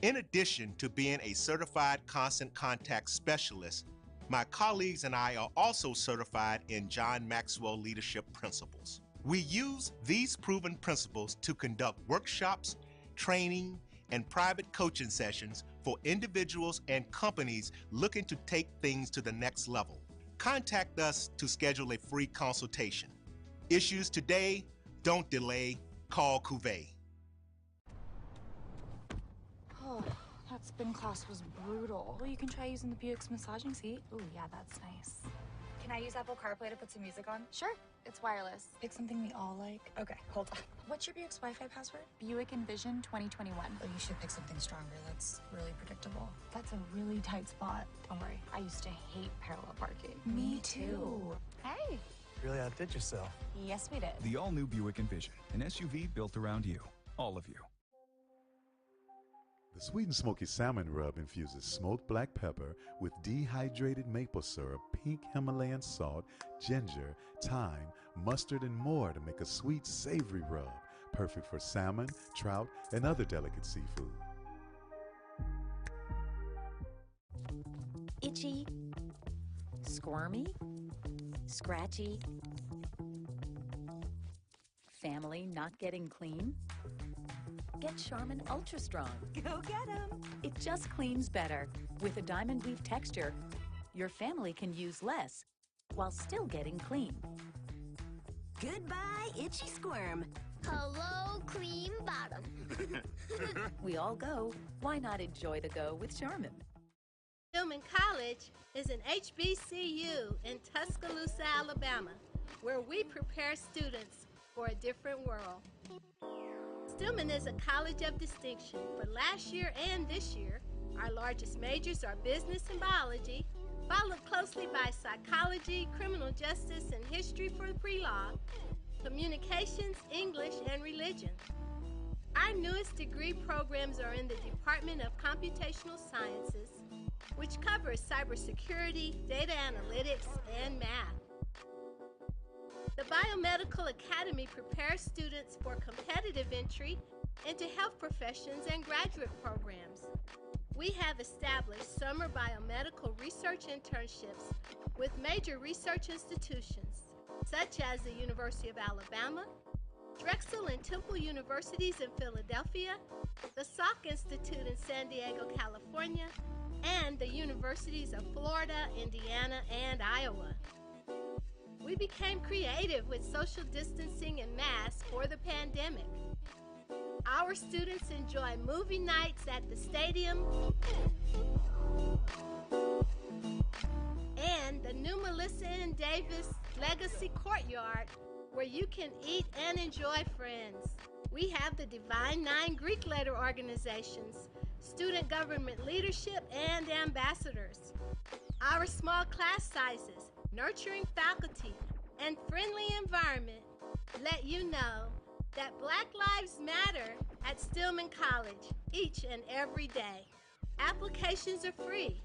In addition to being a certified constant contact specialist, my colleagues and I are also certified in John Maxwell Leadership Principles. We use these proven principles to conduct workshops, training, and private coaching sessions for individuals and companies looking to take things to the next level. Contact us to schedule a free consultation. Issues today, don't delay, call Cuvée. Oh, that spin class was brutal. Well, you can try using the Buick's massaging seat. Ooh, yeah, that's nice. Can I use Apple CarPlay to put some music on? Sure, it's wireless. Pick something we all like. Okay, hold on. What's your Buick's Wi-Fi password? Buick Envision 2021. Oh, you should pick something stronger. That's really predictable. That's a really tight spot. Don't worry, I used to hate parallel parking. Me too. Hey. Really outdid yourself. Yes, we did. The all-new Buick Envision, an SUV built around you, all of you. The sweet and smoky salmon rub infuses smoked black pepper with dehydrated maple syrup, pink Himalayan salt, ginger, thyme, mustard, and more to make a sweet, savory rub, perfect for salmon, trout, and other delicate seafood. Itchy, squirmy, scratchy, family not getting clean? Get Charmin Ultra Strong. Go get 'em! It just cleans better. With a diamond weave texture, your family can use less while still getting clean. Goodbye, itchy squirm. Hello, cream bottom. We all go. Why not enjoy the go with Charmin? Stillman College is an HBCU in Tuscaloosa, Alabama, where we prepare students for a different world. Stillman is a college of distinction. For last year and this year, our largest majors are business and biology, followed closely by psychology, criminal justice, and history for pre-law, communications, English, and religion. Our newest degree programs are in the Department of Computational Sciences, which covers cybersecurity, data analytics, and math. The Biomedical Academy prepares students for competitive entry into health professions and graduate programs. We have established summer biomedical research internships with major research institutions, such as the University of Alabama, Drexel and Temple Universities in Philadelphia, the Salk Institute in San Diego, California, and the universities of Florida, Indiana, and Iowa. We became creative with social distancing and masks for the pandemic. Our students enjoy movie nights at the stadium and the new Melissa and Davis Legacy Courtyard, where you can eat and enjoy friends. We have the Divine Nine Greek letter organizations, student government leadership, and ambassadors. Our small class sizes, nurturing faculty, and friendly environment let you know that Black Lives Matter at Stillman College each and every day. Applications are free.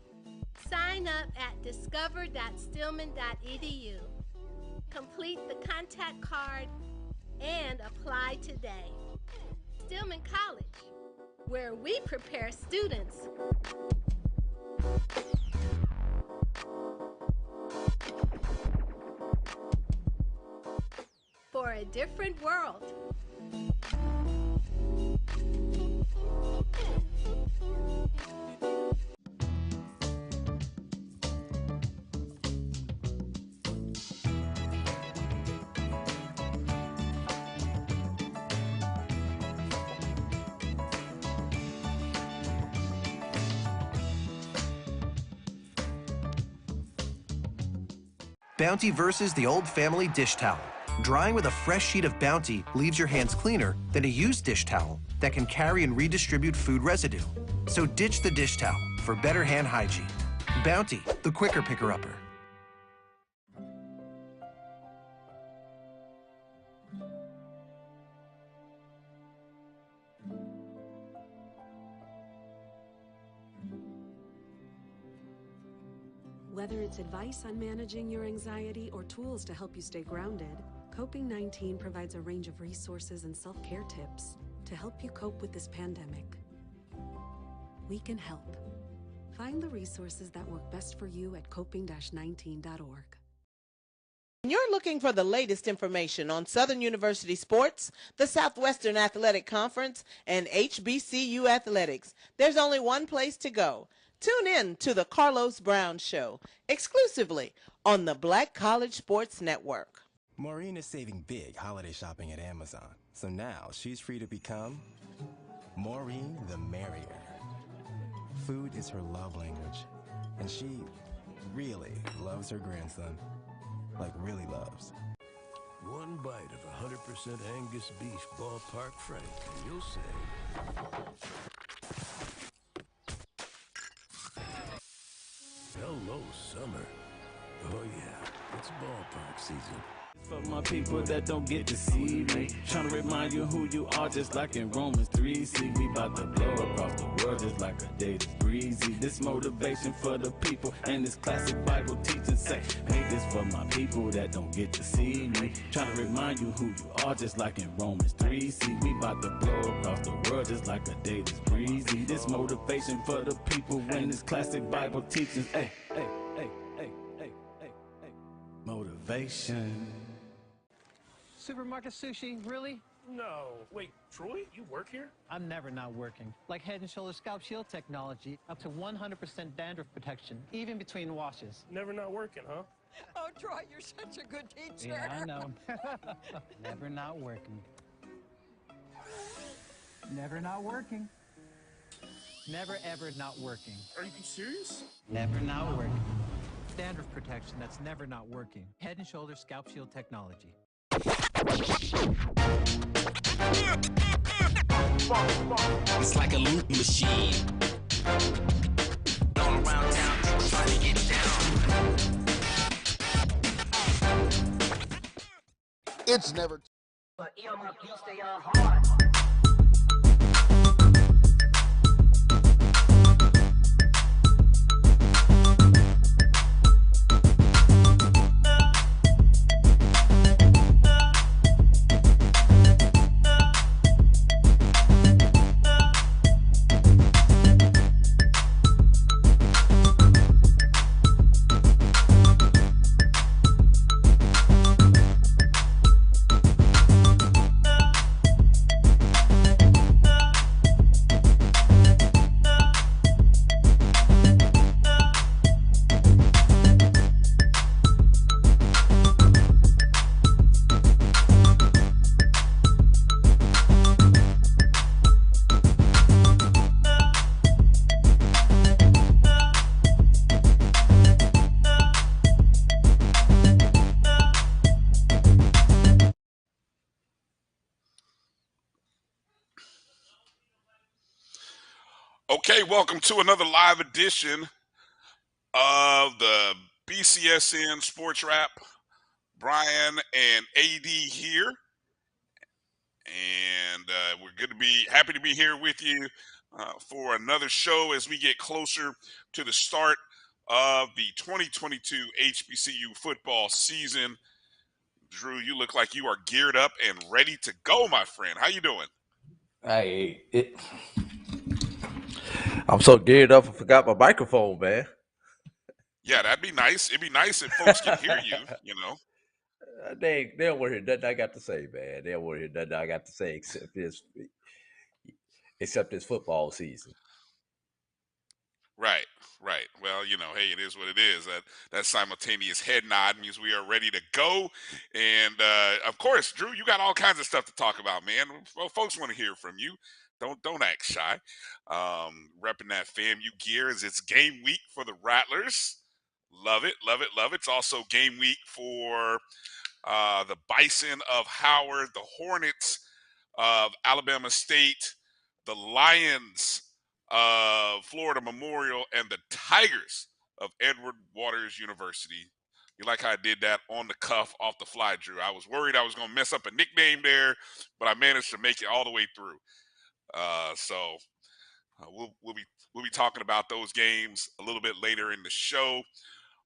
Sign up at discover.stillman.edu. Complete the contact card and apply today. Stillman College, where we prepare students for a different world. Bounty versus the old family dish towel. Drying with a fresh sheet of Bounty leaves your hands cleaner than a used dish towel that can carry and redistribute food residue. So ditch the dish towel for better hand hygiene. Bounty, the quicker picker-upper. Whether it's advice on managing your anxiety or tools to help you stay grounded, Coping-19 provides a range of resources and self-care tips to help you cope with this pandemic. we can help. Find the resources that work best for you at coping-19.org. You're looking for the latest information on Southern University sports, the Southwestern Athletic Conference, and HBCU athletics. There's only one place to go. Tune in to the Carlos Brown Show, exclusively on the Black College Sports Network. Maureen is saving big holiday shopping at Amazon, so now she's free to become Maureen the Merrier. Food is her love language, and she really loves her grandson. Like really loves. One bite of 100% Angus beef ballpark frank, and you'll say, hello, summer. Oh yeah, it's ballpark season. For my people that don't get to see me, trying to remind you who you are, just like in Romans 3. See, we about to blow across the world just like a day that's breezy. This motivation for the people and this classic Bible teaching say, hey, this for my people that don't get to see me, trying to remind you who you are, just like in Romans 3. See, we about to blow across the world just like a day that's breezy. This motivation for the people and this classic Bible teaching, hey, hey, hey, hey, hey, hey, hey, motivation. Supermarket sushi, really? No. Wait, Troy, you work here? I'm never not working. Like Head & Shoulders Scalp Shield technology, up to 100% dandruff protection, even between washes. Never not working, huh? Oh, Troy, you're such a good teacher. Yeah, I know. Never not working. Never not working. Never ever not working. Are you serious? Never not working. Dandruff protection that's never not working. Head & Shoulders Scalp Shield technology. It's like a loop machine. All around town, people trying to get down. It's never. But EMRP stay on hard. Okay, welcome to another live edition of the BCSN SportsWrap. Bryan and AD here, and we're good to be happy to be here with you for another show as we get closer to the start of the 2022 HBCU football season. Drew, you look like you are geared up and ready to go, my friend. How you doing? I'm so geared up, I forgot my microphone, man. Yeah, that'd be nice. It'd be nice if folks can hear you, you know. They don't want to hear nothing I got to say, man. They don't want to hear nothing I got to say except this football season. Right. Well, you know, hey, it is what it is. That simultaneous head nod means we are ready to go. And, of course, Drew, you got all kinds of stuff to talk about, man. Well, folks want to hear from you. Don't act shy. Repping that FAMU gear as it's game week for the Rattlers. Love it. It's also game week for the Bison of Howard, the Hornets of Alabama State, the Lions of Florida Memorial, and the Tigers of Edward Waters University. You like how I did that on the cuff, off the fly, Drew. I was worried I was going to mess up a nickname there, but I managed to make it all the way through. We'll be talking about those games a little bit later in the show.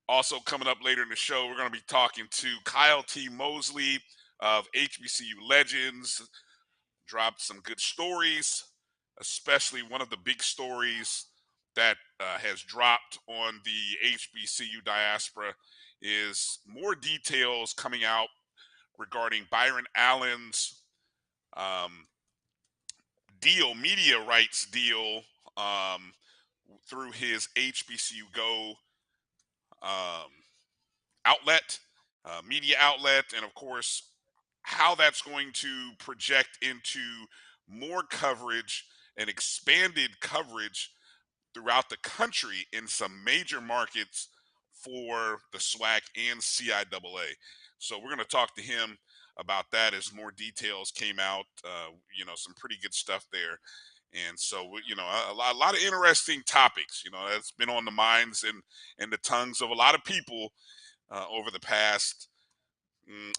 Also coming up later in the show, we're going to be talking to Kyle T. Mosley of HBCU Legends. Dropped some good stories, especially one of the big stories that has dropped on the HBCU diaspora is more details coming out regarding Byron Allen's media rights deal through his HBCU Go um, outlet, media outlet, and of course, how that's going to project into more coverage and expanded coverage throughout the country in some major markets for the SWAC and CIAA. So we're going to talk to him about that as more details came out. Some pretty good stuff there. And so, a lot of interesting topics, that's been on the minds and the tongues of a lot of people over the past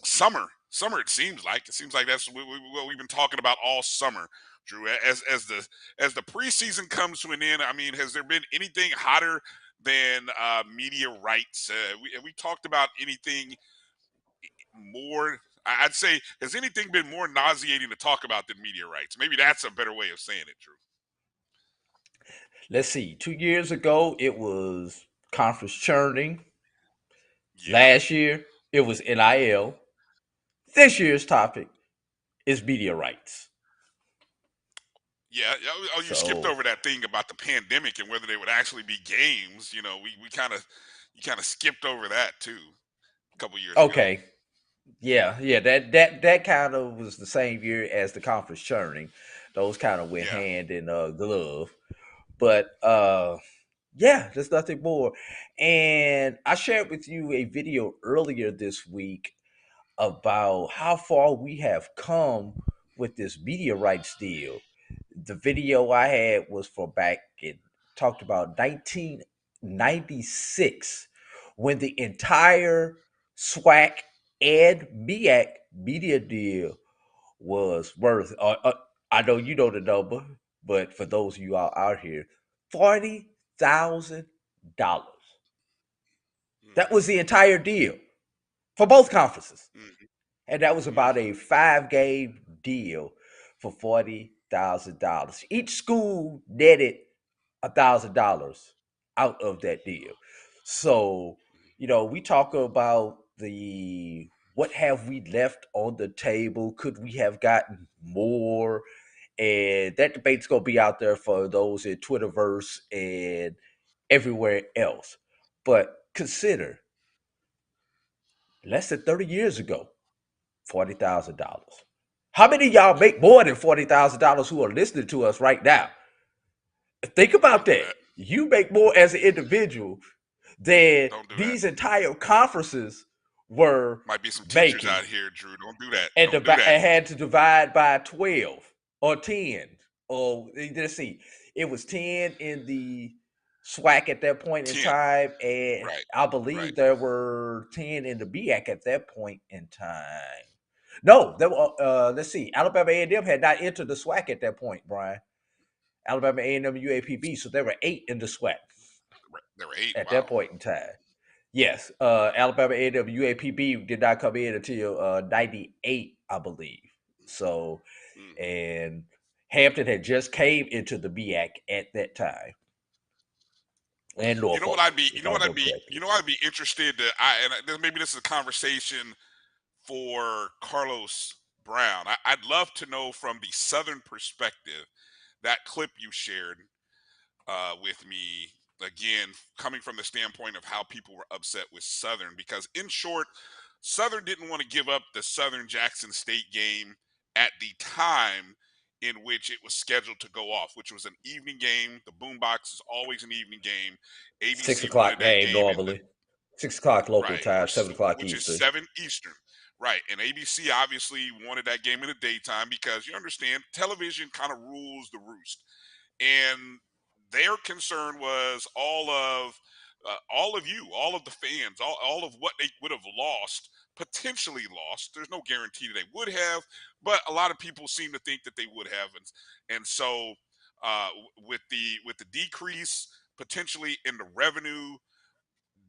summer. It seems like that's what we've been talking about all summer, Drew. As the preseason comes to an end, I mean, has there been anything hotter than media rights? Have we talked about anything more? I'd say, has anything been more nauseating to talk about than media rights? Maybe that's a better way of saying it, Drew. Let's see. 2 years ago, it was conference churning. Last year, it was NIL. This year's topic is media rights. Yeah. Oh, you skipped over that thing about the pandemic and whether there would actually be games. You kind of skipped over that too a couple years ago. Okay. Yeah. That kind of was the same year as the conference churning. Those kind of went hand in glove. But there's nothing more. And I shared with you a video earlier this week about how far we have come with this media rights deal. The video I had was for back, it talked about 1996 when the entire SWAC and MEAC media deal was worth, I know you know the number, but for those of you out here, $40,000. That was the entire deal for both conferences. And that was about a 5-game deal for $40,000. Each school netted $1,000 out of that deal. So, we talk about what have we left on the table? Could we have gotten more? And that debate's going to be out there for those in Twitterverse and everywhere else. But consider, less than 30 years ago, $40,000. How many of y'all make more than $40,000 who are listening to us right now? Think about that. You make more as an individual than these entire conferences were might be some making. teachers out here, Drew. Don't do that. And, Don't do that. and had to divide by 12 or 10. Or let's see, it was 10 in the SWAC at that point in time, and I believe there were 10 in the BIAC at that point in time. No, there were, let's see, Alabama A&M had not entered the SWAC at that point, Brian. Alabama A&M UAPB, so there were 8 in the SWAC. There were 8 at that point in time. Yes, Alabama A&M UAPB did not come in until 98, I believe. So, and Hampton had just came into the BIAC at that time. And Norfolk, you know what I'd be interested to, and maybe this is a conversation for Carlos Brown. I'd love to know from the Southern perspective, that clip you shared with me, again, coming from the standpoint of how people were upset with Southern, because in short, Southern didn't want to give up the Southern Jackson State game at the time in which it was scheduled to go off, which was an evening game. The Boombox is always an evening game. ABC 6 o'clock game normally. 6 o'clock local time, 7 o'clock Eastern. Which is 7 Eastern. Right. And ABC obviously wanted that game in the daytime because, you understand, television kind of rules the roost. And their concern was all of you, all of the fans, all of what they would have potentially lost. There's no guarantee that they would have, but a lot of people seem to think that they would have. And so with the decrease potentially in the revenue,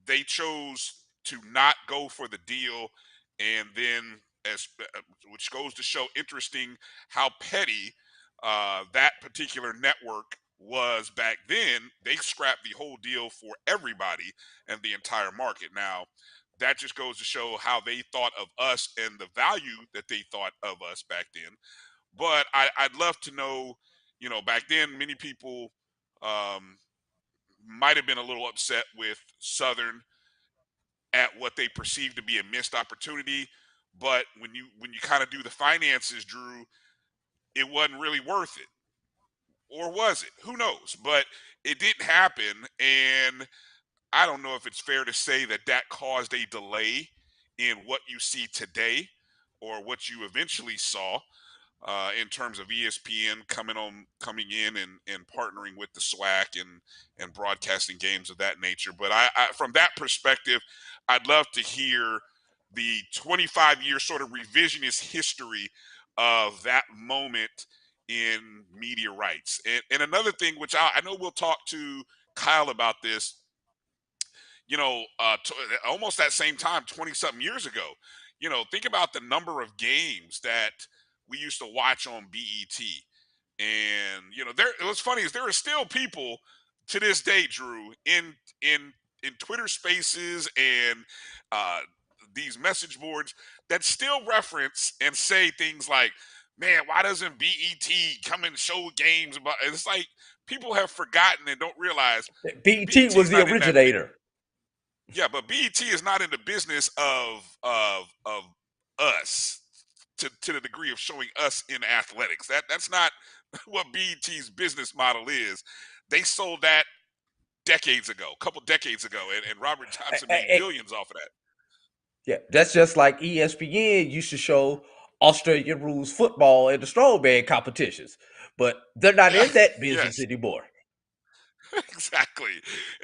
they chose to not go for the deal. And then, which goes to show interesting how petty that particular network was back then, they scrapped the whole deal for everybody and the entire market. Now, that just goes to show how they thought of us and the value that they thought of us back then. But I'd love to know, you know, back then, many people might have been a little upset with Southern at what they perceived to be a missed opportunity. But when you kind of do the finances, Drew, it wasn't really worth it. Or was it? Who knows? But it didn't happen. And I don't know if it's fair to say that that caused a delay in what you see today or what you eventually saw in terms of ESPN coming in and partnering with the SWAC and broadcasting games of that nature. But I from that perspective, I'd love to hear the 25-year sort of revisionist history of that moment in media rights. And another thing, which I know we'll talk to Kyle about this, you know, almost that same time, 20-something years ago, you know, think about the number of games that we used to watch on BET. And, you know, what's funny is there are still people to this day, Drew, in Twitter spaces and these message boards that still reference and say things like, man, why doesn't BET come and show games about? And it's like people have forgotten and don't realize BET was the originator. Yeah, but BET is not in the business of us to the degree of showing us in athletics. That's not what BET's business model is. They sold that decades ago, a couple decades ago, and Robert Johnson made billions off of that. Yeah, that's just like ESPN used to show Australian rules football in the strongman competitions, but they're not in that business anymore. Exactly.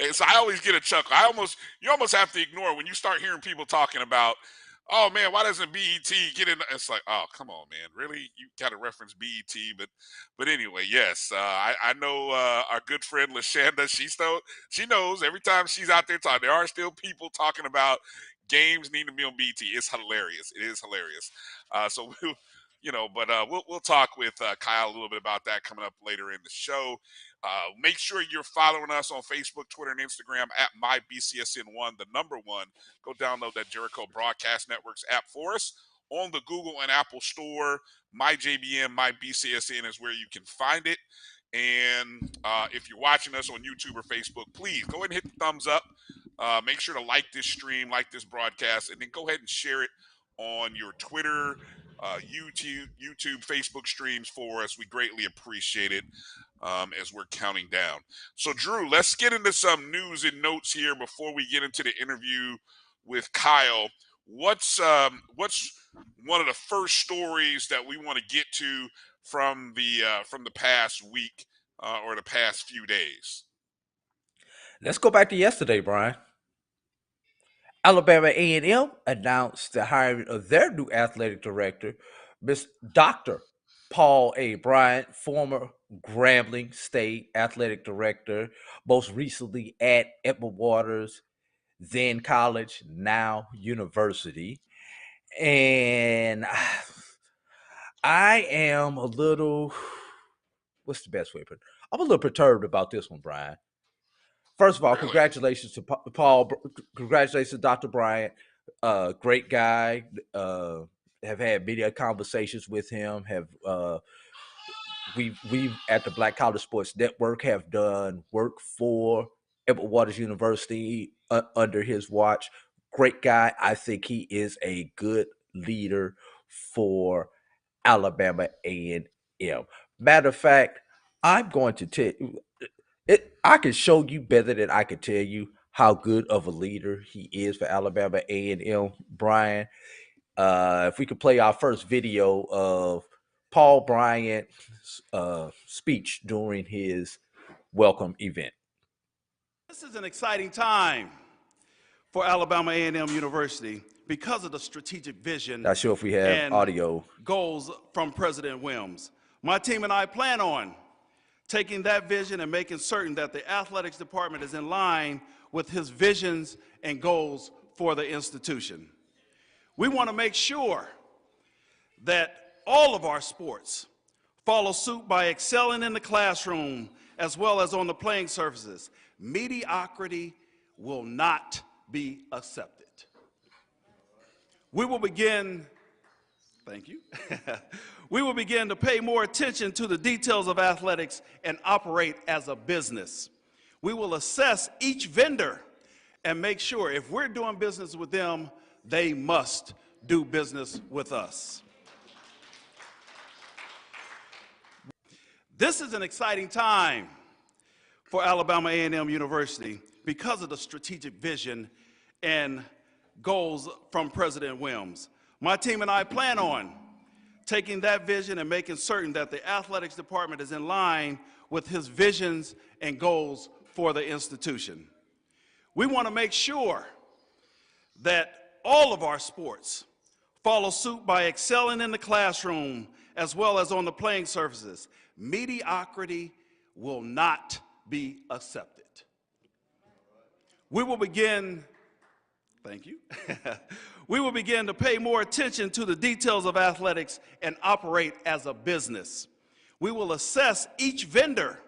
And so I always get a chuckle. You almost have to ignore when you start hearing people talking about, oh man, why doesn't BET get in? It's like, oh, come on, man, really? You got to reference BET, but anyway, yes, I know our good friend Lashanda. She knows every time she's out there talking, there are still people talking about games need to be on BET. It's hilarious. It is hilarious. So we'll talk with Kyle a little bit about that coming up later in the show. Make sure you're following us on Facebook, Twitter, and Instagram at MyBCSN1, the number one. Go download that Jericho Broadcast Network's app for us. On the Google and Apple Store, MyJBN, MyBCSN is where you can find it. And if you're watching us on YouTube or Facebook, please go ahead and hit the thumbs up. Make sure to like this stream, like this broadcast, and then go ahead and share it on your Twitter, YouTube, Facebook streams for us. We greatly appreciate it as we're counting down. So, Drew, let's get into some news and notes here before we get into the interview with Kyle. What's one of the first stories that we want to get to from the past week or the past few days? Let's go back to yesterday, Brian. Alabama A&M announced the hiring of their new athletic director, Dr. Paul A. Bryant, former Grambling State athletic director, most recently at Edward Waters, then college, now university. And I am a little, what's the best way to put it? I'm a little perturbed about this one, Brian. First of all, congratulations to Paul. Congratulations to Dr. Bryant. Great guy. Have had many conversations with him. We at the Black College Sports Network have done work for Edward Waters University under his watch. Great guy. I think he is a good leader for Alabama A&M. Matter of fact, I'm going to tell you. I can show you better than I can tell you how good of a leader he is for Alabama A&M, Brian. If we could play our first video of Paul Bryant's speech during his welcome event. This is an exciting time for Alabama A&M University because of the strategic vision. Not sure if we have and audio. Goals from President Williams. My team and I plan on taking that vision and making certain that the athletics department is in line with his visions and goals for the institution. We want to make sure that all of our sports follow suit by excelling in the classroom as well as on the playing surfaces. Mediocrity will not be accepted. We will begin, thank you, we will begin to pay more attention to the details of athletics and operate as a business. We will assess each vendor and make sure if we're doing business with them, they must do business with us. This is an exciting time for Alabama A&M University because of the strategic vision and goals from President Williams. My team and I plan on taking that vision and making certain that the athletics department is in line with his visions and goals for the institution. We want to make sure that all of our sports follow suit by excelling in the classroom as well as on the playing surfaces. Mediocrity will not be accepted. We will begin, thank you, we will begin to pay more attention to the details of athletics and operate as a business. We will assess each vendor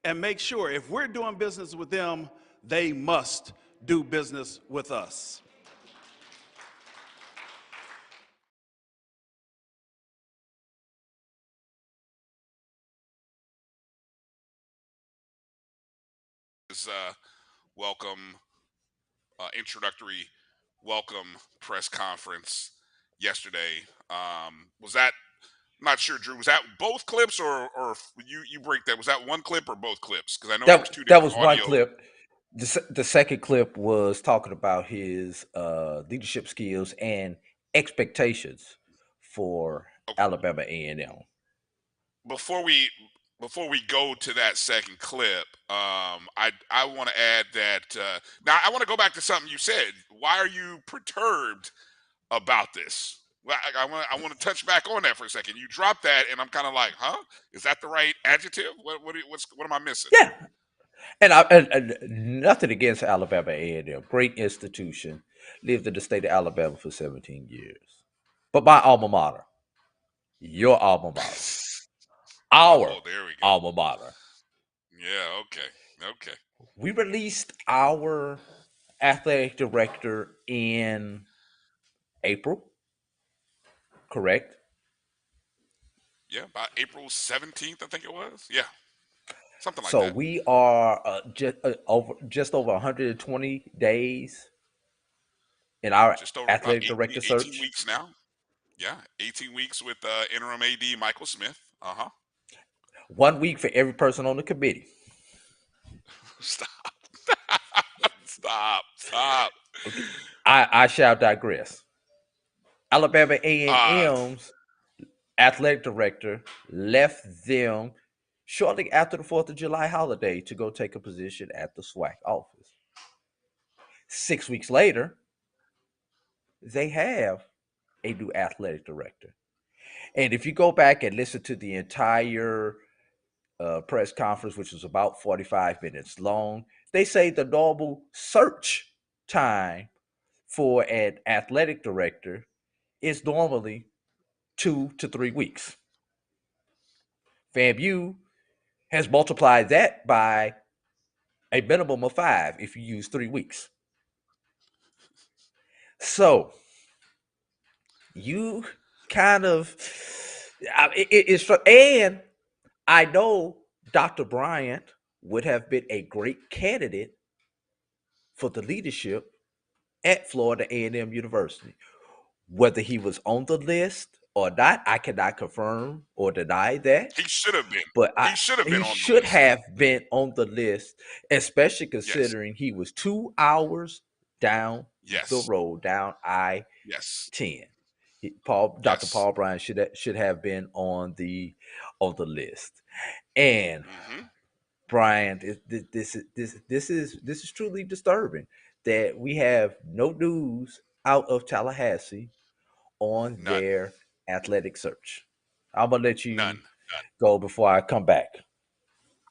and make sure if we're doing business with them, they must do business with us. Welcome, introductory welcome press conference yesterday. Was that, I'm not sure, Drew, was that both clips or you break that? Was that one clip or both clips? Because I know there was two different That was audio. one clip. The second clip was talking about his leadership skills and expectations for Alabama A&M. Before we go to that second clip, I want to add that now I want to go back to something you said. Why are you perturbed about this? Well, I want to touch back on that for a second. You dropped that, and I'm kind of like, huh? Is that the right adjective? What am I missing? Yeah, and nothing against Alabama A&M, great institution, lived in the state of Alabama for 17 years. But my alma mater, your alma mater, our alma mater. Yeah, okay. We released our athletic director in April, correct? Yeah, about April 17th, I think it was. Yeah, something like So that. we are just over 120 days in our Just over athletic about director 18 search. weeks now. Yeah, 18 weeks with interim AD Michael Smith. 1 week for every person on the committee. Stop. Stop. Okay. I shall digress. Alabama A&M's athletic director left them shortly after the 4th of July holiday to go take a position at the SWAC office. 6 weeks later, they have a new athletic director. And if you go back and listen to the entire press conference, which was about 45 minutes long, they say the normal search time for an athletic director is normally 2 to 3 weeks. FAMU has multiplied that by a minimum of 5 if you use 3 weeks. So you kind of, it's, and I know Dr. Bryant would have been a great candidate for the leadership at Florida A&M University. Whether he was on the list or not, I cannot confirm or deny that. He should have been. But he should have been on the list. He should have been on the list, especially considering he was 2 hours down the road, down I-10. Dr. Paul Bryant should have been on the list. And Brian, this is truly disturbing that we have no news out of Tallahassee on their athletic search. I'm gonna let you go before I come back.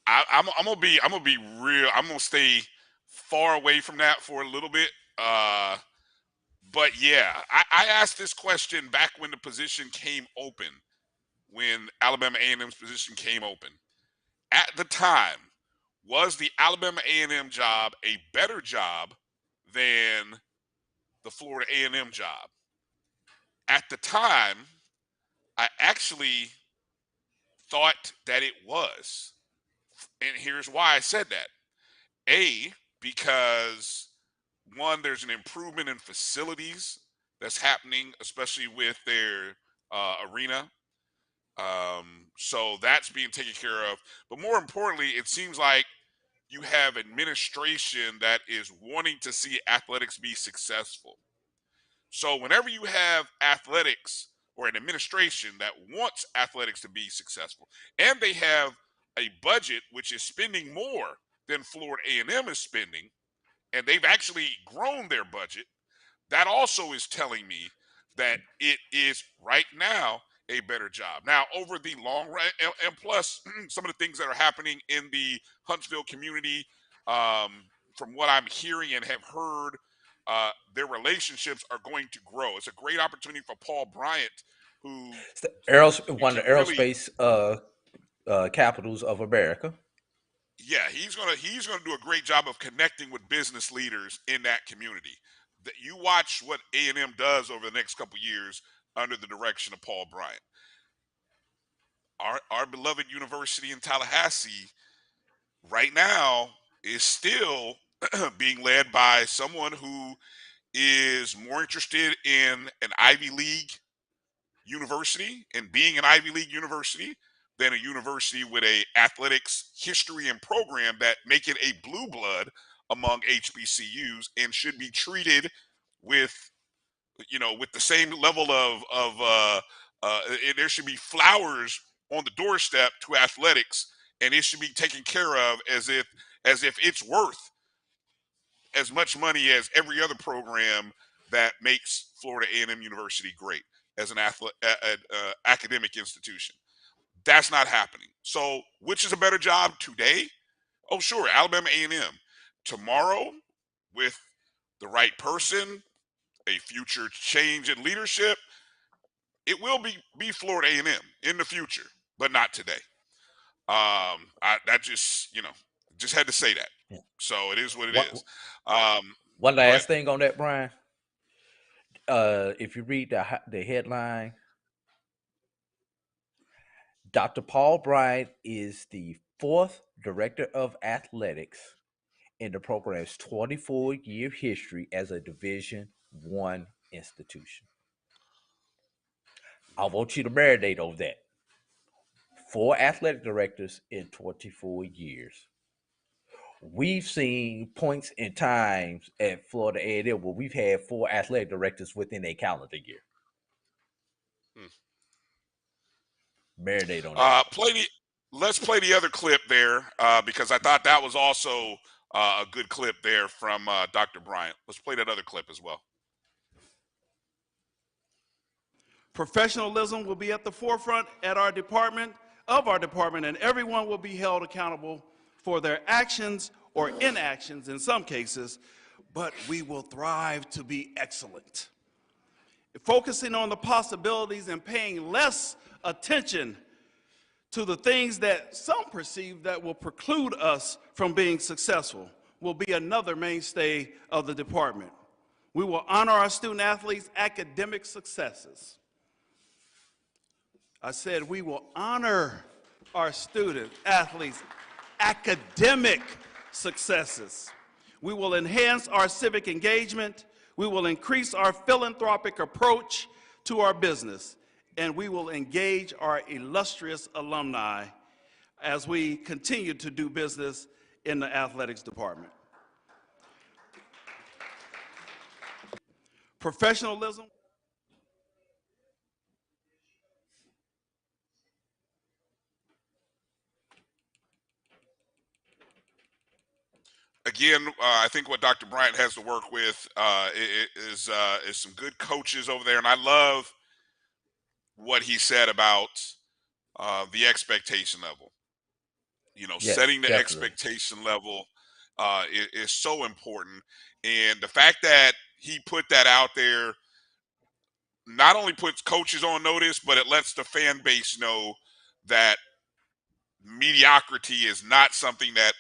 I'm gonna be real. I'm gonna stay far away from that for a little bit. But yeah, I asked this question back when the position came open, when Alabama A&M's position came open. At the time, was the Alabama A&M job a better job than the Florida A&M job? At the time, I actually thought that it was. And here's why I said that. A, because one, there's an improvement in facilities that's happening, especially with their arena. So that's being taken care of. But more importantly, it seems like you have administration that is wanting to see athletics be successful. So whenever you have athletics or an administration that wants athletics to be successful, and they have a budget which is spending more than Florida A&M is spending, and they've actually grown their budget, that also is telling me that it is right now a better job. Now, over the long run, and plus some of the things that are happening in the Huntsville community, from what I'm hearing and have heard, their relationships are going to grow. It's a great opportunity for Paul Bryant, who one of the aerospace capitals of America. Yeah, he's gonna do a great job of connecting with business leaders in that community. That you watch what A&M does over the next couple years under the direction of Paul Bryant. Our beloved university in Tallahassee right now is still being led by someone who is more interested in an Ivy League university and being an Ivy League university than a university with a athletics history and program that make it a blue blood among HBCUs and should be treated with, with the same level of there should be flowers on the doorstep to athletics, and it should be taken care of as if it's worth as much money as every other program that makes Florida A&M University great as an academic institution. That's not happening. So, which is a better job today? Oh, sure, Alabama A&M. Tomorrow, with the right person, a future change in leadership, it will be Florida A&M in the future, but not today. Just had to say that. Yeah. So it is what it is. One last thing on that, Brian. If you read the headline, Dr. Paul Bryant is the 4th director of athletics in the program's 24-year history as a Division I institution. I want you to marinate over that. 4 athletic directors in 24 years. We've seen points in times at Florida A&M where we've had 4 athletic directors within a calendar year. Marinate on that. Let's play the other clip there because I thought that was also a good clip there from Dr. Bryant. Let's play that other clip as well. Professionalism will be at the forefront of our department, and everyone will be held accountable for their actions or inactions in some cases, but we will thrive to be excellent. Focusing on the possibilities and paying less attention to the things that some perceive that will preclude us from being successful will be another mainstay of the department. We will honor our student athletes' academic successes. I said we will honor our student athletes' academic successes. We will enhance our civic engagement. We will increase our philanthropic approach to our business, and we will engage our illustrious alumni as we continue to do business in the athletics department. Professionalism. Again, I think what Dr. Bryant has to work with is some good coaches over there, and I love what he said about the expectation level. Yes, setting the definitely. expectation level is so important, and the fact that he put that out there not only puts coaches on notice, but it lets the fan base know that mediocrity is not something that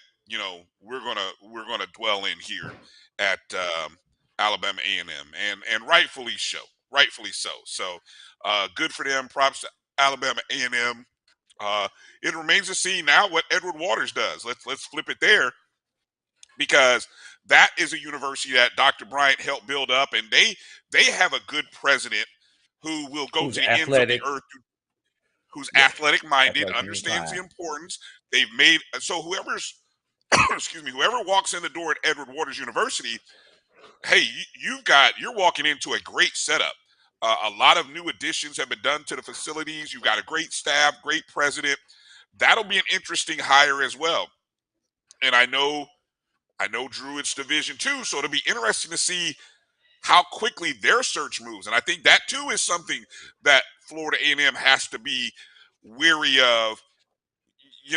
we're gonna dwell in here at Alabama A&M, and rightfully so. Rightfully so. So good for them. Props to Alabama A&M. It remains to see now what Edward Waters does. Let's flip it there, because that is a university that Dr. Bryant helped build up, and they have a good president who will go Who's to the ends of the athletic? earth, who's Yeah, athletic minded, athletically understands the inclined. importance. They've made so whoever's excuse me, whoever walks in the door at Edward Waters University, hey, you're walking into a great setup. A lot of new additions have been done to the facilities. You've got a great staff, great president. That'll be an interesting hire as well. And I know Drew, it's Division II, so it'll be interesting to see how quickly their search moves. And I think that too is something that Florida A&M has to be weary of.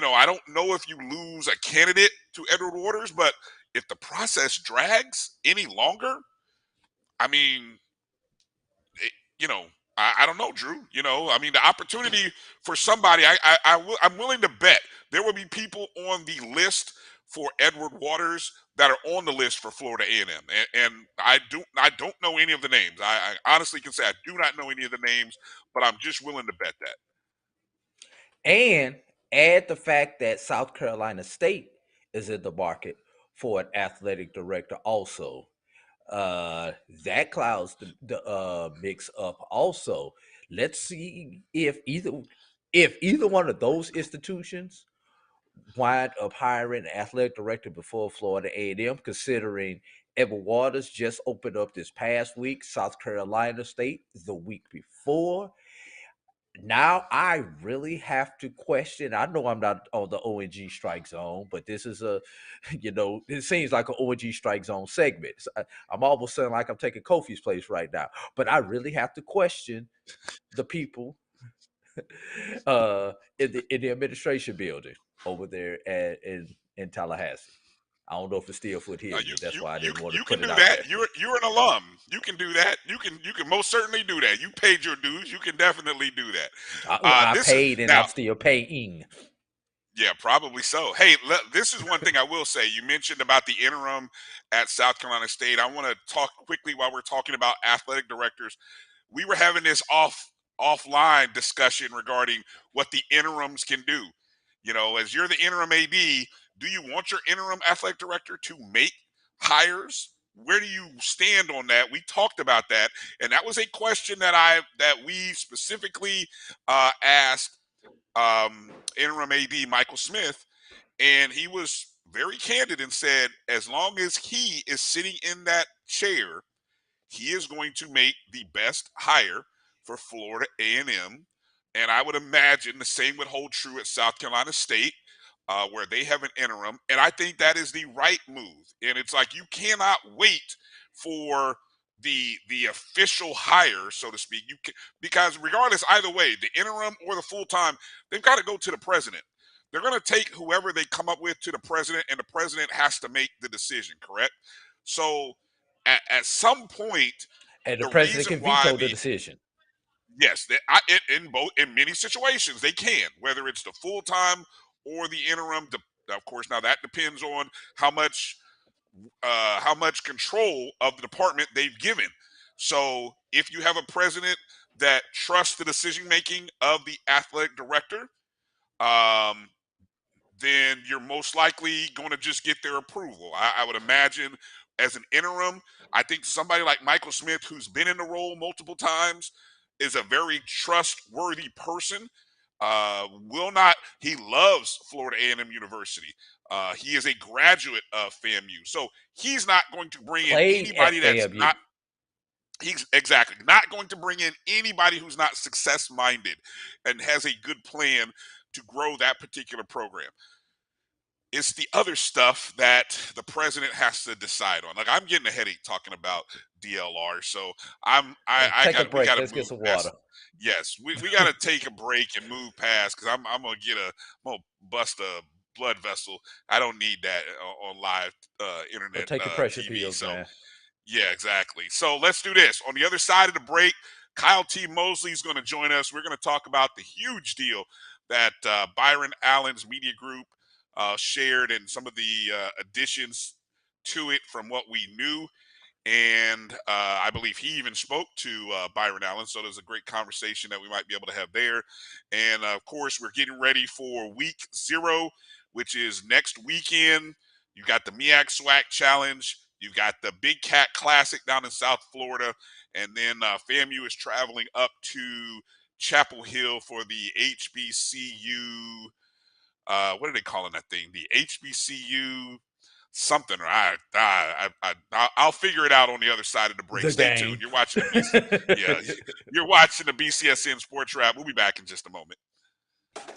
I don't know if you lose a candidate to Edward Waters, but if the process drags any longer, I mean, I don't know, Drew. I mean, the opportunity for somebody, I'm willing to bet there will be people on the list for Edward Waters that are on the list for Florida A&M, and I don't know any of the names. I honestly can say I do not know any of the names, but I'm just willing to bet that. And add the fact that South Carolina State is in the market for an athletic director also. That clouds the mix up also. Let's see if either one of those institutions wind up hiring an athletic director before Florida A&M, considering Edward Waters just opened up this past week, South Carolina State the week before. Now I really have to question. I know I'm not on the ONG strike zone, but this is it seems like an ONG strike zone segment. I'm almost saying like I'm taking Kofi's place right now, but I really have to question the people in the administration building over there in Tallahassee. I don't know if it's still foot here. That's why I didn't want to put it out there. You're an alum. You can do that. You can most certainly do that. You paid your dues. You can definitely do that. I paid and I'm still paying. Yeah, probably so. Hey, this is one thing I will say. You mentioned about the interim at South Carolina State. I want to talk quickly while we're talking about athletic directors. We were having this offline discussion regarding what the interims can do. As you're the interim AD, do you want your interim athletic director to make hires? Where do you stand on that? We talked about that, and that was a question that we specifically asked interim AD Michael Smith, and he was very candid and said, as long as he is sitting in that chair, he is going to make the best hire for Florida A&M. And I would imagine the same would hold true at South Carolina State, where they have an interim. And I think that is the right move. And it's like you cannot wait for the official hire, so to speak. Because regardless, either way, the interim or the full-time, they've got to go to the president. They're going to take whoever they come up with to the president, and the president has to make the decision, correct? So at some point, and the president can veto the decision. Yes, in many situations they can, whether it's the full time or the interim. Of course, now that depends on how much control of the department they've given. So if you have a president that trusts the decision making of the athletic director, then you're most likely going to just get their approval. I would imagine as an interim, I think somebody like Michael Smith, who's been in the role multiple times, is a very trustworthy person. He loves Florida A&M University. He is a graduate of FAMU. So he's not going to bring in anybody that's not. He's exactly not going to bring in anybody who's not success-minded and has a good plan to grow that particular program. It's the other stuff that the president has to decide on. Like, I'm getting a headache talking about DLR, so take a break. Let's get some water. Yes, we got to take a break and move past, because I'm gonna bust a blood vessel. I don't need that on live internet. Take your pressure TV, pills, man. Yeah, exactly. So let's do this. On the other side of the break, Kyle T. Mosley is going to join us. We're going to talk about the huge deal that Byron Allen's media group shared and some of the additions to it from what we knew. And I believe he even spoke to Byron Allen. So there's a great conversation that we might be able to have there. And of course, we're getting ready for week 0, which is next weekend. You got the MEAC-SWAC Challenge. You've got the Big Cat Classic down in South Florida. And then FAMU is traveling up to Chapel Hill for the HBCU. What are they calling that thing? The HBCU something. Or I'll figure it out on the other side of the break. Stay tuned. You're watching you're watching the BCSN Sports Wrap. We'll be back in just a moment.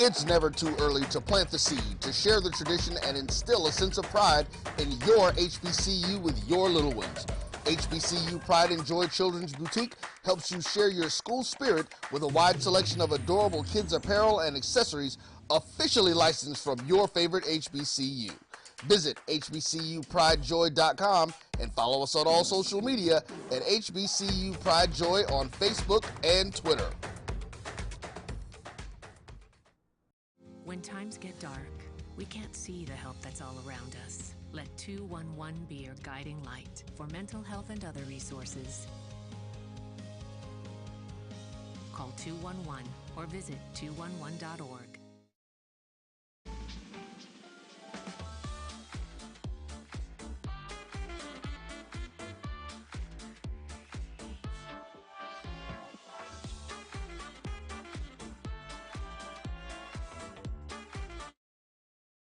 It's never too early to plant the seed, to share the tradition, and instill a sense of pride in your HBCU with your little ones. HBCU Pride and Joy Children's Boutique helps you share your school spirit with a wide selection of adorable kids' apparel and accessories officially licensed from your favorite HBCU. Visit hbcupridejoy.com and follow us on all social media at HBCU Pride Joy on Facebook and Twitter. When times get dark, we can't see the help that's all around us. Let 211 be your guiding light for mental health and other resources. Call 211 or visit 211.org.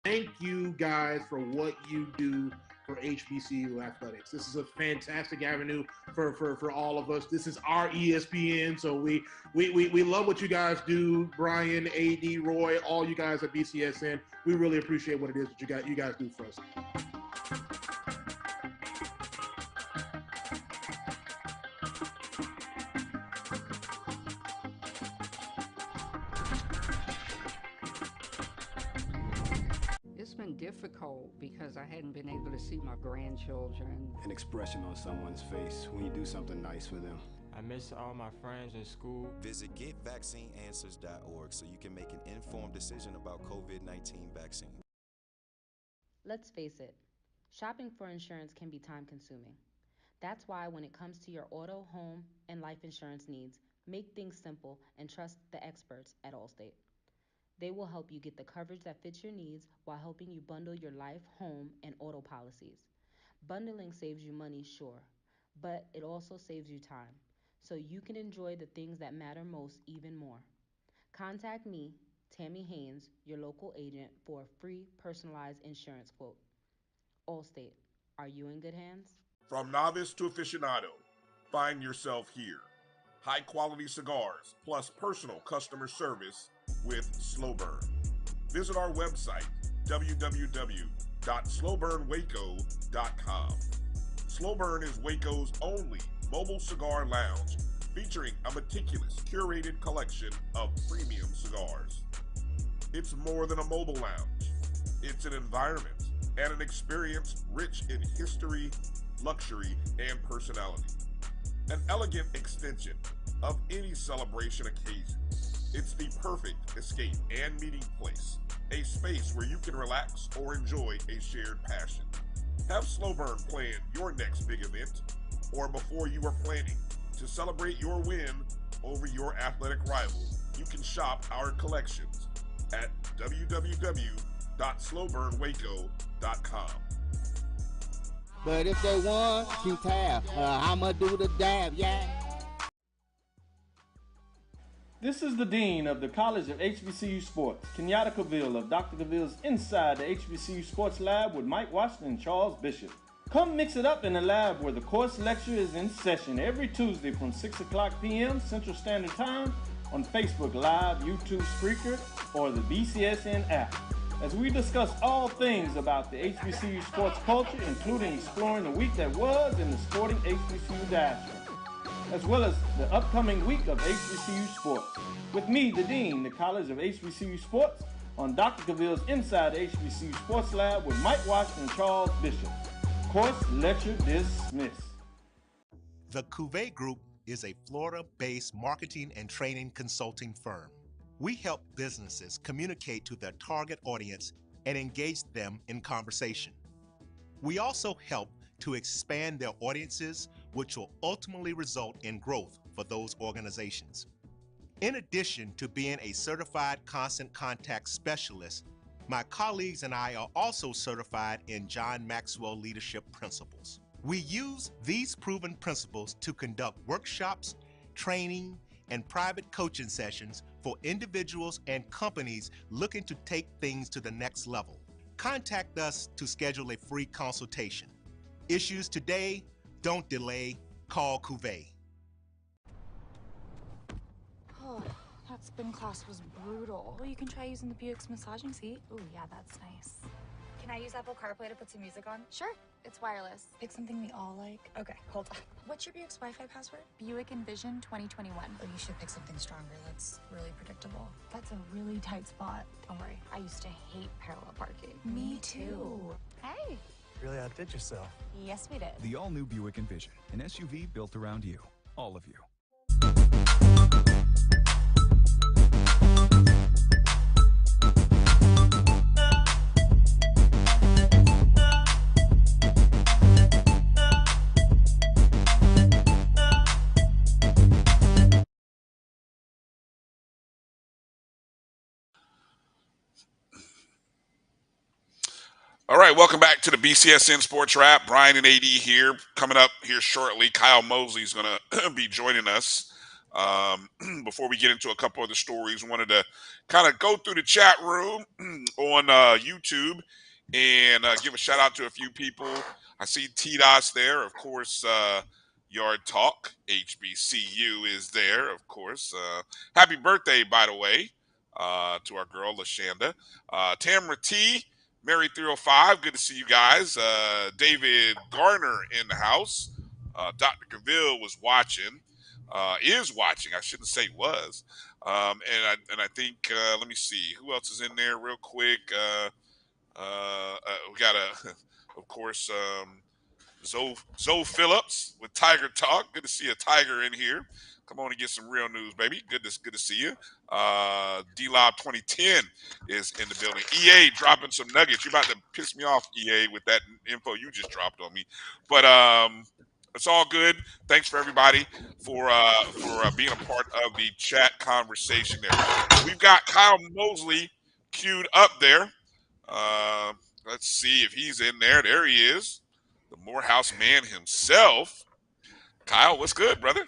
Thank you guys for what you do for HBCU athletics. This is a fantastic avenue for all of us. This is our ESPN, so we love what you guys do. Bryan, AD, Roy, all you guys at BCSN. We really appreciate what it is that you guys do for us. Difficult because I hadn't been able to see my grandchildren. An expression on someone's face when you do something nice for them. I miss all my friends in school. Visit getvaccineanswers.org so you can make an informed decision about COVID-19 vaccine. Let's face it, shopping for insurance can be time-consuming. That's why when it comes to your auto, home, and life insurance needs, make things simple and trust the experts at Allstate. They will help you get the coverage that fits your needs while helping you bundle your life, home, and auto policies. Bundling saves you money, sure, but it also saves you time, so you can enjoy the things that matter most even more. Contact me, Tammy Haynes, your local agent, for a free personalized insurance quote. Allstate, are you in good hands? From novice to aficionado, find yourself here. High-quality cigars plus personal customer service with Slow Burn. Visit our website, www.slowburnwaco.com. Slow Burn is Waco's only mobile cigar lounge, featuring a meticulous, curated collection of premium cigars. It's more than a mobile lounge. It's an environment and an experience rich in history, luxury, and personality. An elegant extension of any celebration occasion. It's the perfect escape and meeting place, a space where you can relax or enjoy a shared passion. Have Slow Burn plan your next big event, or before you are planning to celebrate your win over your athletic rival, you can shop our collections at www.slowburnwaco.com. But if they want, keep tab. I'ma do the dab, yeah. This is the Dean of the College of HBCU Sports, Kenyatta Cavill of Dr. Cavill's Inside the HBCU Sports Lab with Mike Washington and Charles Bishop. Come mix it up in the lab where the course lecture is in session every Tuesday from 6 o'clock p.m. Central Standard Time on Facebook Live, YouTube Spreaker, or the BCSN app, as we discuss all things about the HBCU sports culture, including exploring the week that was in the sporting HBCU diaspora, as well as the upcoming week of HBCU sports. With me, the Dean, the College of HBCU Sports, on Dr. Cavill's Inside the HBCU Sports Lab with Mike Washington and Charles Bishop. Course lecture dismissed. The Cuvée Group is a Florida-based marketing and training consulting firm. We help businesses communicate to their target audience and engage them in conversation. We also help to expand their audiences, which will ultimately result in growth for those organizations. In addition to being a certified constant contact specialist, my colleagues and I are also certified in John Maxwell Leadership Principles. We use these proven principles to conduct workshops, training, and private coaching sessions for individuals and companies looking to take things to the next level. Contact us to schedule a free consultation. Issues today, don't delay, call Cuvée. Oh, that spin class was brutal. You can try using the Buick's massaging seat. Ooh, yeah, that's nice. Can I use Apple CarPlay to put some music on? Sure, it's wireless. Pick something we all like. Okay, hold on. What's your Buick's Wi-Fi password? Buick Envision 2021. Oh, you should pick something stronger. That's really predictable. That's a really tight spot. Don't worry, I used to hate parallel parking. Me too. Hey. Really outdid yourself. Yes, we did. The all-new Buick Envision, an SUV built around you, all of you. All right, welcome back to the BCSN Sports Wrap. Bryan and AD here. Coming up here shortly, Kyle Mosley is going to be joining us. Before we get into a couple of the stories, wanted to kind of go through the chat room on YouTube and give a shout out to a few people. I see T-Dos there, of course. Yard Talk, HBCU is there, of course. Happy birthday, by the way, to our girl, LaShanda. Tamara T., Mary 305, good to see you guys. David Garner in the house. Dr. Cavill was watching, is watching. I shouldn't say was. And I think, let me see, who else is in there real quick? We got, of course, Zoe Phillips with Tiger Talk. Good to see a Tiger in here. Come on and get some real news, baby. Good to see you. D-Lob 2010 is in the building. EA dropping some nuggets. You're about to piss me off, EA, with that info you just dropped on me. But it's all good. Thanks for everybody for being a part of the chat conversation there. We've got Kyle Mosley queued up there. Let's see if he's in there. There he is. The Morehouse man himself. Kyle, what's good, brother?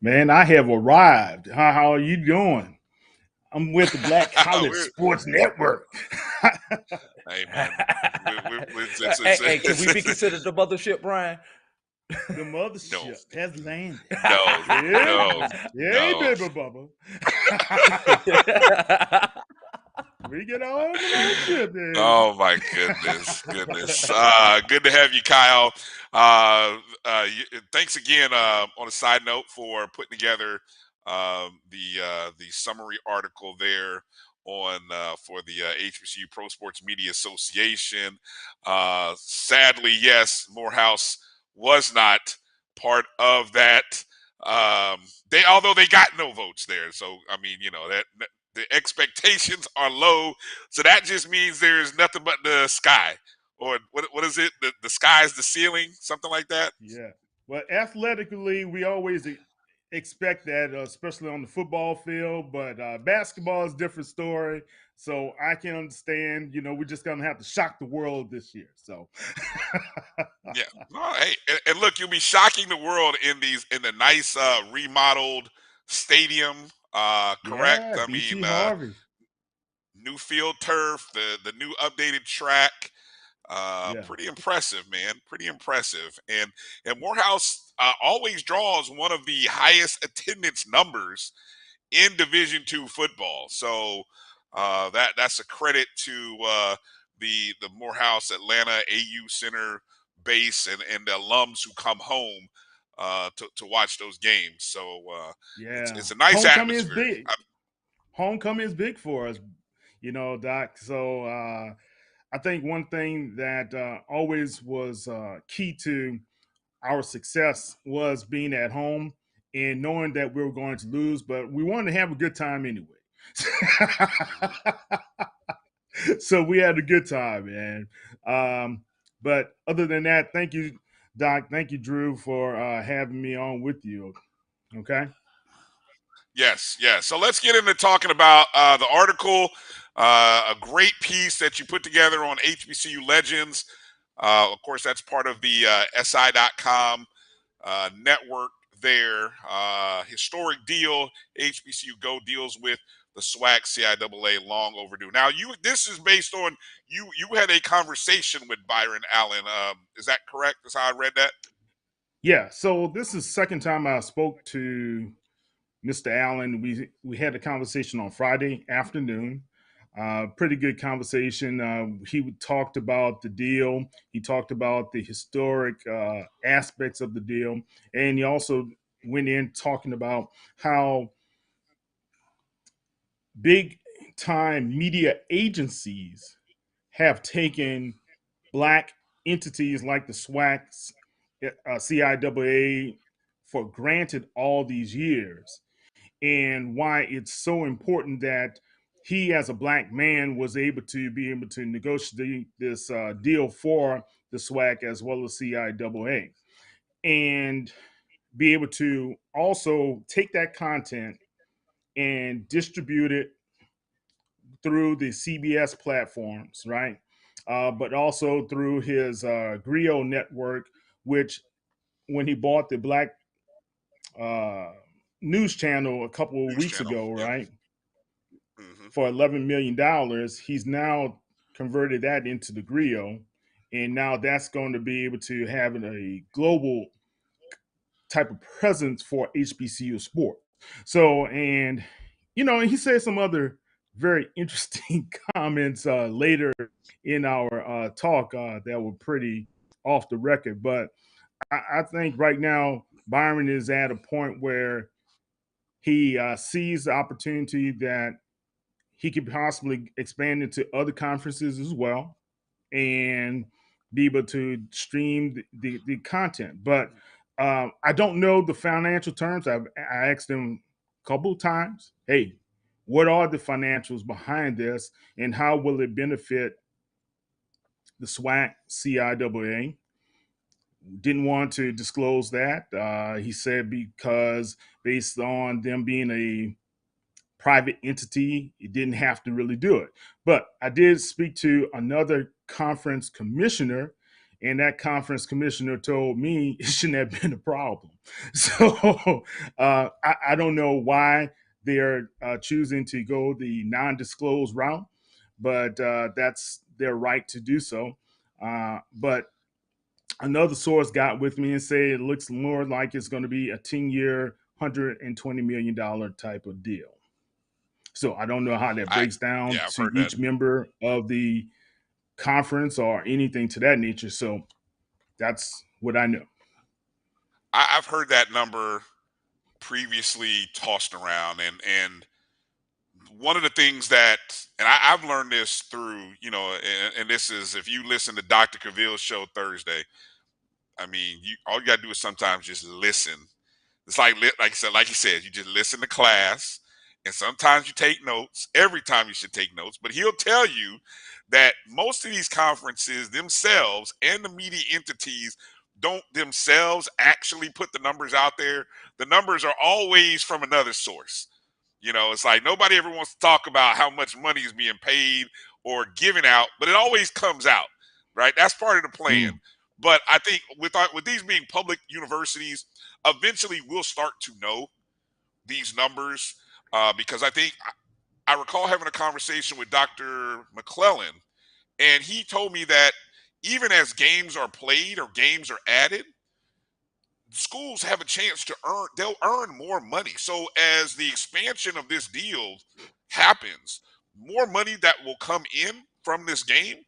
Man, I have arrived. How are you doing? I'm with the Black College Sports Network. Hey, man. Hey, can we be considered the mothership, Brian? The mothership has landed. No. Yeah, baby bubba. We get on the mothership, man. Oh, my goodness. Good to have you, Kyle. Thanks again, on a side note, for putting together the summary article there on for the HBCU Pro Sports Media Association. Sadly, yes, Morehouse was not part of that. Although they got no votes there, so I mean, that the expectations are low, so that just means there's nothing but the sky. Or what is it? The sky is the ceiling, something like that. Yeah. Well, athletically, we always expect that, especially on the football field. But basketball is a different story. So I can understand. We're just gonna have to shock the world this year. So. Yeah. Well, hey, and look, you'll be shocking the world in the nice remodeled stadium. Correct. Yeah, I mean, Harvey. New field turf, the new updated track. Pretty impressive, man. Pretty impressive. And Morehouse always draws one of the highest attendance numbers in Division II football. So that's a credit to the Morehouse Atlanta AU Center base and the alums who come home to watch those games. So it's a nice Homecoming atmosphere. Is big. Homecoming is big for us, Doc. So I think one thing that always was key to our success was being at home and knowing that we were going to lose, but we wanted to have a good time anyway. So we had a good time, man. But other than that, thank you, Doc. Thank you, Drew, for having me on with you. Okay. Yes, yes. So let's get into talking about the article, a great piece that you put together on HBCU Legends. Of course, that's part of the SI.com network there. Historic deal. HBCU Go deals with the SWAC CIAA, long overdue. Now, this is based on you had a conversation with Byron Allen. Is that correct? Is how I read that? Yeah. So this is the second time I spoke to Mr. Allen. We had a conversation on Friday afternoon. Pretty good conversation. He talked about the deal. He talked about the historic aspects of the deal, and he also went in talking about how big time media agencies have taken black entities like the SWAC, CIAA for granted all these years, and why it's so important that he, as a black man, was able to negotiate this deal for the SWAC as well as CIAA, and be able to also take that content and distribute it through the CBS platforms, right? But also through his Griot network, which when he bought the Black News Channel a couple of weeks ago, Yep. right, for $11 million, he's now converted that into the Griot, and now that's going to be able to have a global type of presence for HBCU sport. So, and he said some other very interesting comments later in our talk that were pretty off the record. But I think right now Byron is at a point where he sees the opportunity that he could possibly expand into other conferences as well and be able to stream the content. But I don't know the financial terms. I asked him a couple of times, hey, what are the financials behind this and how will it benefit the SWAC CIAA? Didn't want to disclose that. He said because based on them being a private entity, it didn't have to really do it. But I did speak to another conference commissioner, and that conference commissioner told me it shouldn't have been a problem. So I don't know why they're choosing to go the non-disclosed route, but that's their right to do so. But another source got with me and said it looks more like it's going to be a 10-year, $120 million type of deal. So I don't know how that breaks down to each member of the conference or anything to that nature. So that's what I know. I've heard that number previously tossed around, and one of the things that, and I've learned this through, and this is, if you listen to Dr. Cavill's show Thursday, I mean, all you got to do is sometimes just listen. It's like you said, you just listen to class, and sometimes you take notes. Every time you should take notes, but he'll tell you that most of these conferences themselves and the media entities don't themselves actually put the numbers out there. The numbers are always from another source. It's like nobody ever wants to talk about how much money is being paid or given out, but it always comes out, right? That's part of the plan. But I think with these being public universities, eventually we'll start to know these numbers because I think I recall having a conversation with Dr. McClellan, and he told me that even as games are played or games are added, schools have a chance to they'll earn more money. So as the expansion of this deal happens, more money that will come in from this game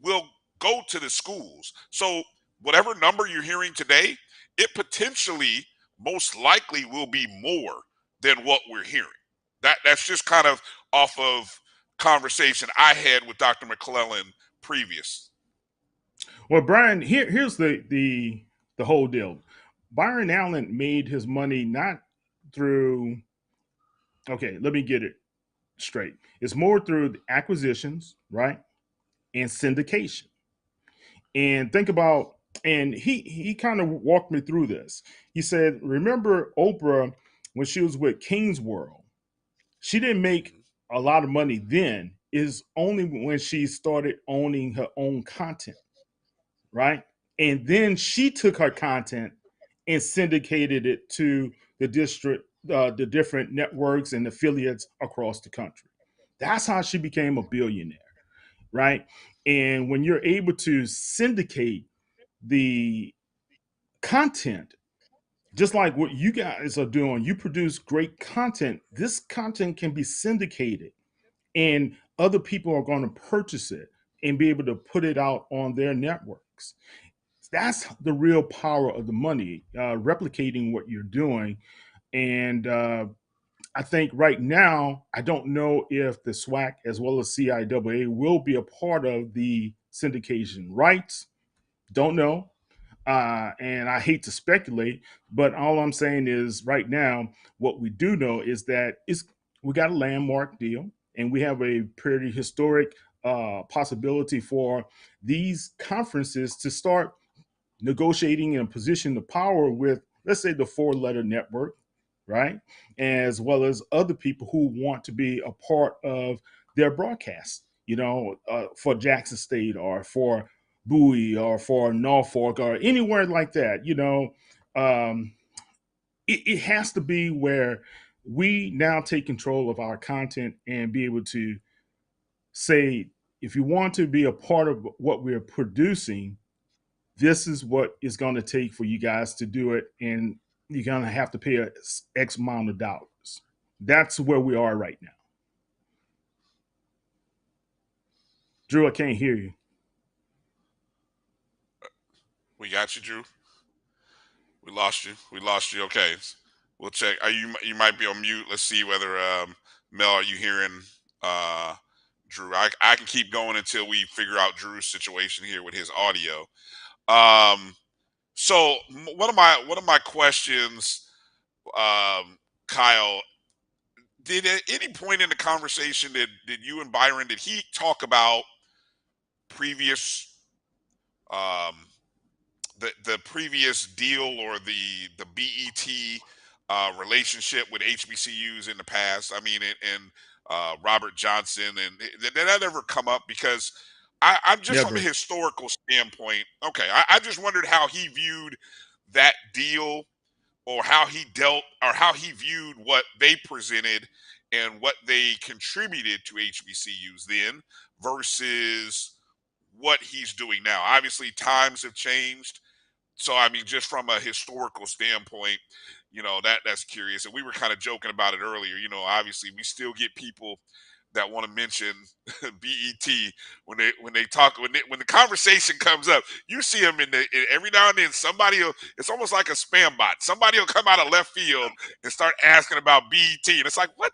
will go to the schools. So whatever number you're hearing today, it potentially most likely will be more than what we're hearing. That's just kind of off of conversation I had with Dr. McClellan previous. Well, Brian, here's the whole deal. Byron Allen made his money not through. Okay, let me get it straight. It's more through the acquisitions, right, and syndication. And think about, and he kind of walked me through this. He said, remember Oprah when she was with King's World? She didn't make a lot of money then. Is only when she started owning her own content, right? And then she took her content and syndicated it to the different networks and affiliates across the country. That's how she became a billionaire, right? And when you're able to syndicate the content, just like what you guys are doing, you produce great content. This content can be syndicated, and other people are going to purchase it and be able to put it out on their networks. That's the real power of the money, replicating what you're doing. And I think right now, I don't know if the SWAC as well as CIAA will be a part of the syndication rights. Don't know. And I hate to speculate, but all I'm saying is right now, what we do know is that we got a landmark deal, and we have a pretty historic possibility for these conferences to start negotiating and position the power with, let's say, the 4-letter network, right? As well as other people who want to be a part of their broadcast, for Jackson State or for Bowie or for Norfolk or anywhere like that. It has to be where we now take control of our content and be able to say, if you want to be a part of what we're producing, this is what it's going to take for you guys to do it, and you're going to have to pay X amount of dollars. That's where we are right now. Drew, I can't hear you. We got you, Drew. We lost you. Okay, we'll check. You might be on mute. Let's see whether Mel, are you hearing Drew? I can keep going until we figure out Drew's situation here with his audio. So one of my questions, Kyle, did at any point in the conversation did you and Byron, did he talk about previous the previous deal or the BET relationship with HBCUs in the past? I mean, and Robert Johnson, and did that ever come up? Because I'm just from a historical standpoint. Okay, I just wondered how he viewed that deal, or how he dealt, or how he viewed what they presented and what they contributed to HBCUs then versus what he's doing now. Obviously, times have changed. So, I mean, just from a historical standpoint, that's curious. And we were kind of joking about it earlier. Obviously, we still get people that want to mention BET when the conversation comes up. You see them every now and then. It's almost like a spam bot. Somebody will come out of left field and start asking about BET, and it's like, what?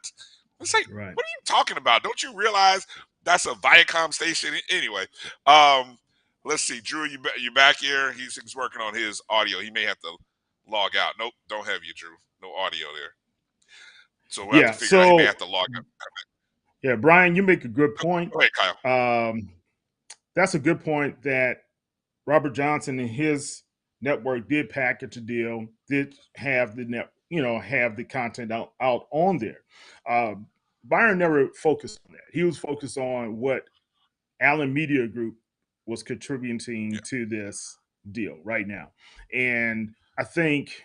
It's like, right. What are you talking about? Don't you realize that's a Viacom station? Anyway, let's see, Drew, you back here? He's working on his audio. He may have to log out. Nope, don't have you, Drew. No audio there. So we'll have to figure out. He may have to log out. Yeah, Brian, you make a good point. Go ahead, Kyle. That's a good point that Robert Johnson and his network did package a deal, did have the have the content out on there. Byron never focused on that. He was focused on what Allen Media Group was contributing to this deal right now. And I think,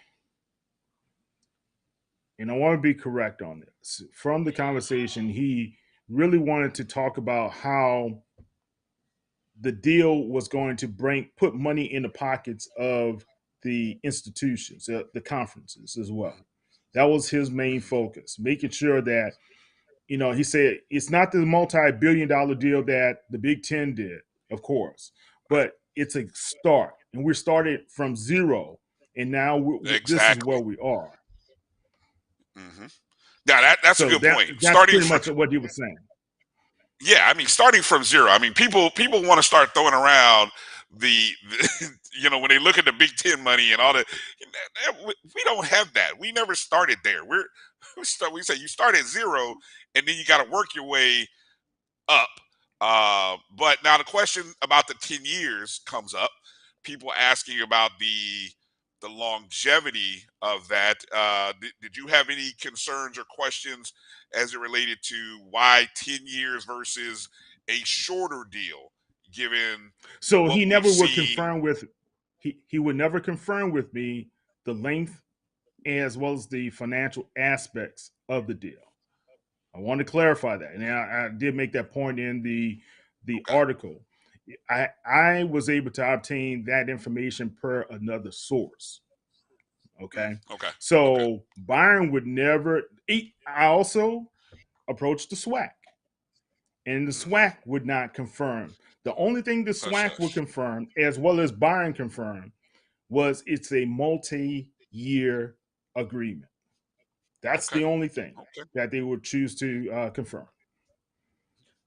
and I want to be correct on this, from the conversation, he really wanted to talk about how the deal was going to put money in the pockets of the institutions, the conferences as well. That was his main focus, making sure that, he said it's not the multi-billion-dollar deal that the Big Ten did, of course, but it's a start. And we started from zero, and now this is where we are. Mm-hmm. Now, that's a good point. That's pretty much what he was saying. Yeah, I mean, starting from zero. I mean, people want to start throwing around the when they look at the Big Ten money and all that. We don't have that. We never started there. we say you start at 0 and then you got to work your way up. But now the question about the 10 years comes up. People asking about the longevity of that. Did you have any concerns or questions as it related to why 10 years versus a shorter deal, given So what he we've never would seen? confirm with he would never confirm with me the length as well as the financial aspects of the deal. I want to clarify that, and I did make that point in the article. I was able to obtain that information per another source. Okay. Okay. So Byron would never. I also approached the SWAC, and the SWAC would not confirm. The only thing the SWAC would confirm, as well as Byron confirmed, was it's a multi-year agreement. That's the only thing that they would choose to confirm.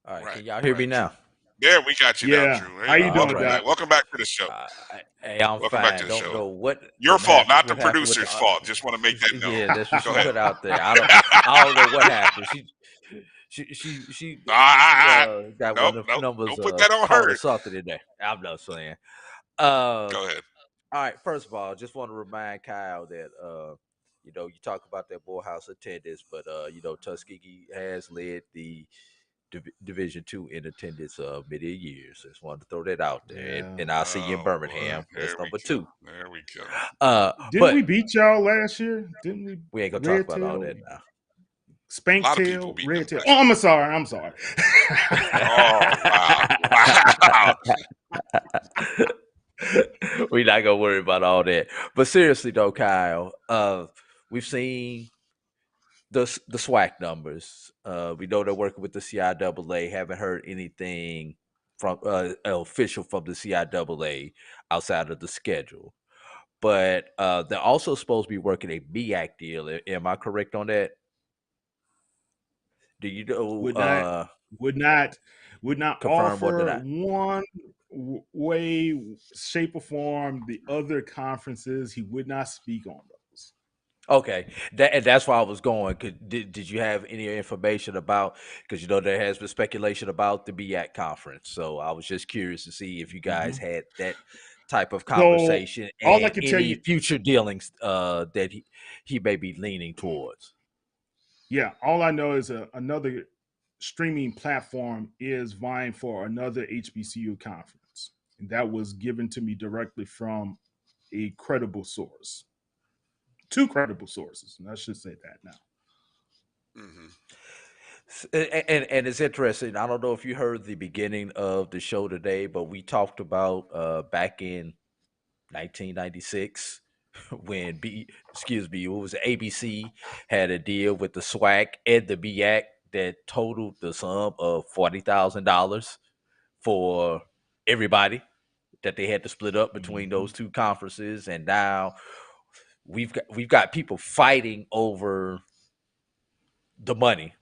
All right, can y'all hear me now? Yeah, we got you now, Drew. How you doing, Doc? Welcome back to the show. Hey, I'm Welcome fine. back to the Don't show. know what your fault, not the happened producer's fault. Just want to make that known. Yeah, that's what Go she ahead. put out there. I don't know what happened. She got one of the numbers. Don't put that on called her. or something in there. I'm not saying. Go ahead. All right. First of all, just want to remind Kyle that you talk about that Morehouse attendance, but Tuskegee has led the Division II in attendance many years. Just wanted to throw that out there, and I'll see you in Birmingham. That's number 2. There we go. Didn't we beat y'all last year? Didn't we? We ain't gonna talk about all that now. Spank tail, red tail. Oh, I'm sorry. Oh, wow. We're not gonna worry about all that. But seriously though, Kyle, we've seen the SWAC numbers. We know they're working with the CIAA. Haven't heard anything from official from the CIAA outside of the schedule. But they're also supposed to be working a MEAC deal. Am I correct on that? Do you know? Would not confirm offer one way, shape, or form the other conferences. He would not speak on those. Okay, that's why I was going. Did you have any information about? Because there has been speculation about the MEAC conference, so I was just curious to see if you guys had that type of conversation all and I can tell any you, future dealings that he may be leaning towards. Yeah, all I know is another streaming platform is vying for another HBCU conference, and that was given to me directly from a credible source. 2 credible sources, and I should say that now. And it's interesting. I don't know if you heard the beginning of the show today, but we talked about back in 1996 when it was ABC had a deal with the SWAC and the MEAC that totaled the sum of $40,000 for everybody that they had to split up between those 2 conferences, and now we've got people fighting over the money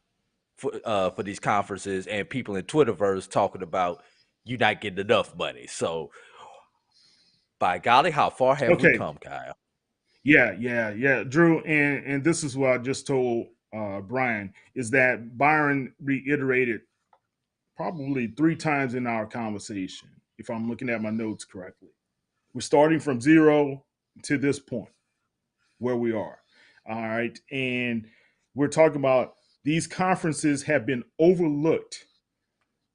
for these conferences, and people in Twitterverse talking about you not getting enough money. So, by golly, how far have we come, Kyle? Yeah, Drew, and this is what I just told Brian, is that Byron reiterated probably 3 times in our conversation, if I'm looking at my notes correctly. We're starting from 0 to this point where we are. All right. And we're talking about these conferences have been overlooked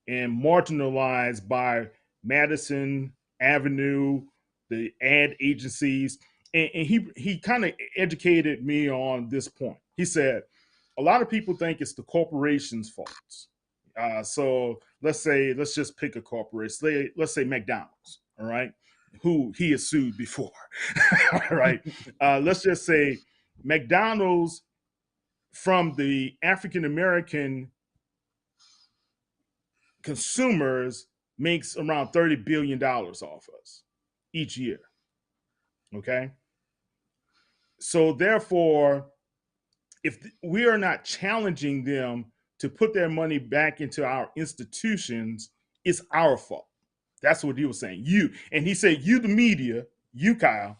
and marginalized by Madison Avenue, the ad agencies. And he kind of educated me on this point. He said, a lot of people think it's the corporation's fault. So let's just pick a corporation. Let's say McDonald's, all right, who he has sued before, all right. Let's just say McDonald's, from the African-American consumers, makes around $30 billion off us each year, okay? So therefore, if we are not challenging them to put their money back into our institutions, it's our fault. That's what he was saying. And he said, you, the media, you, Kyle,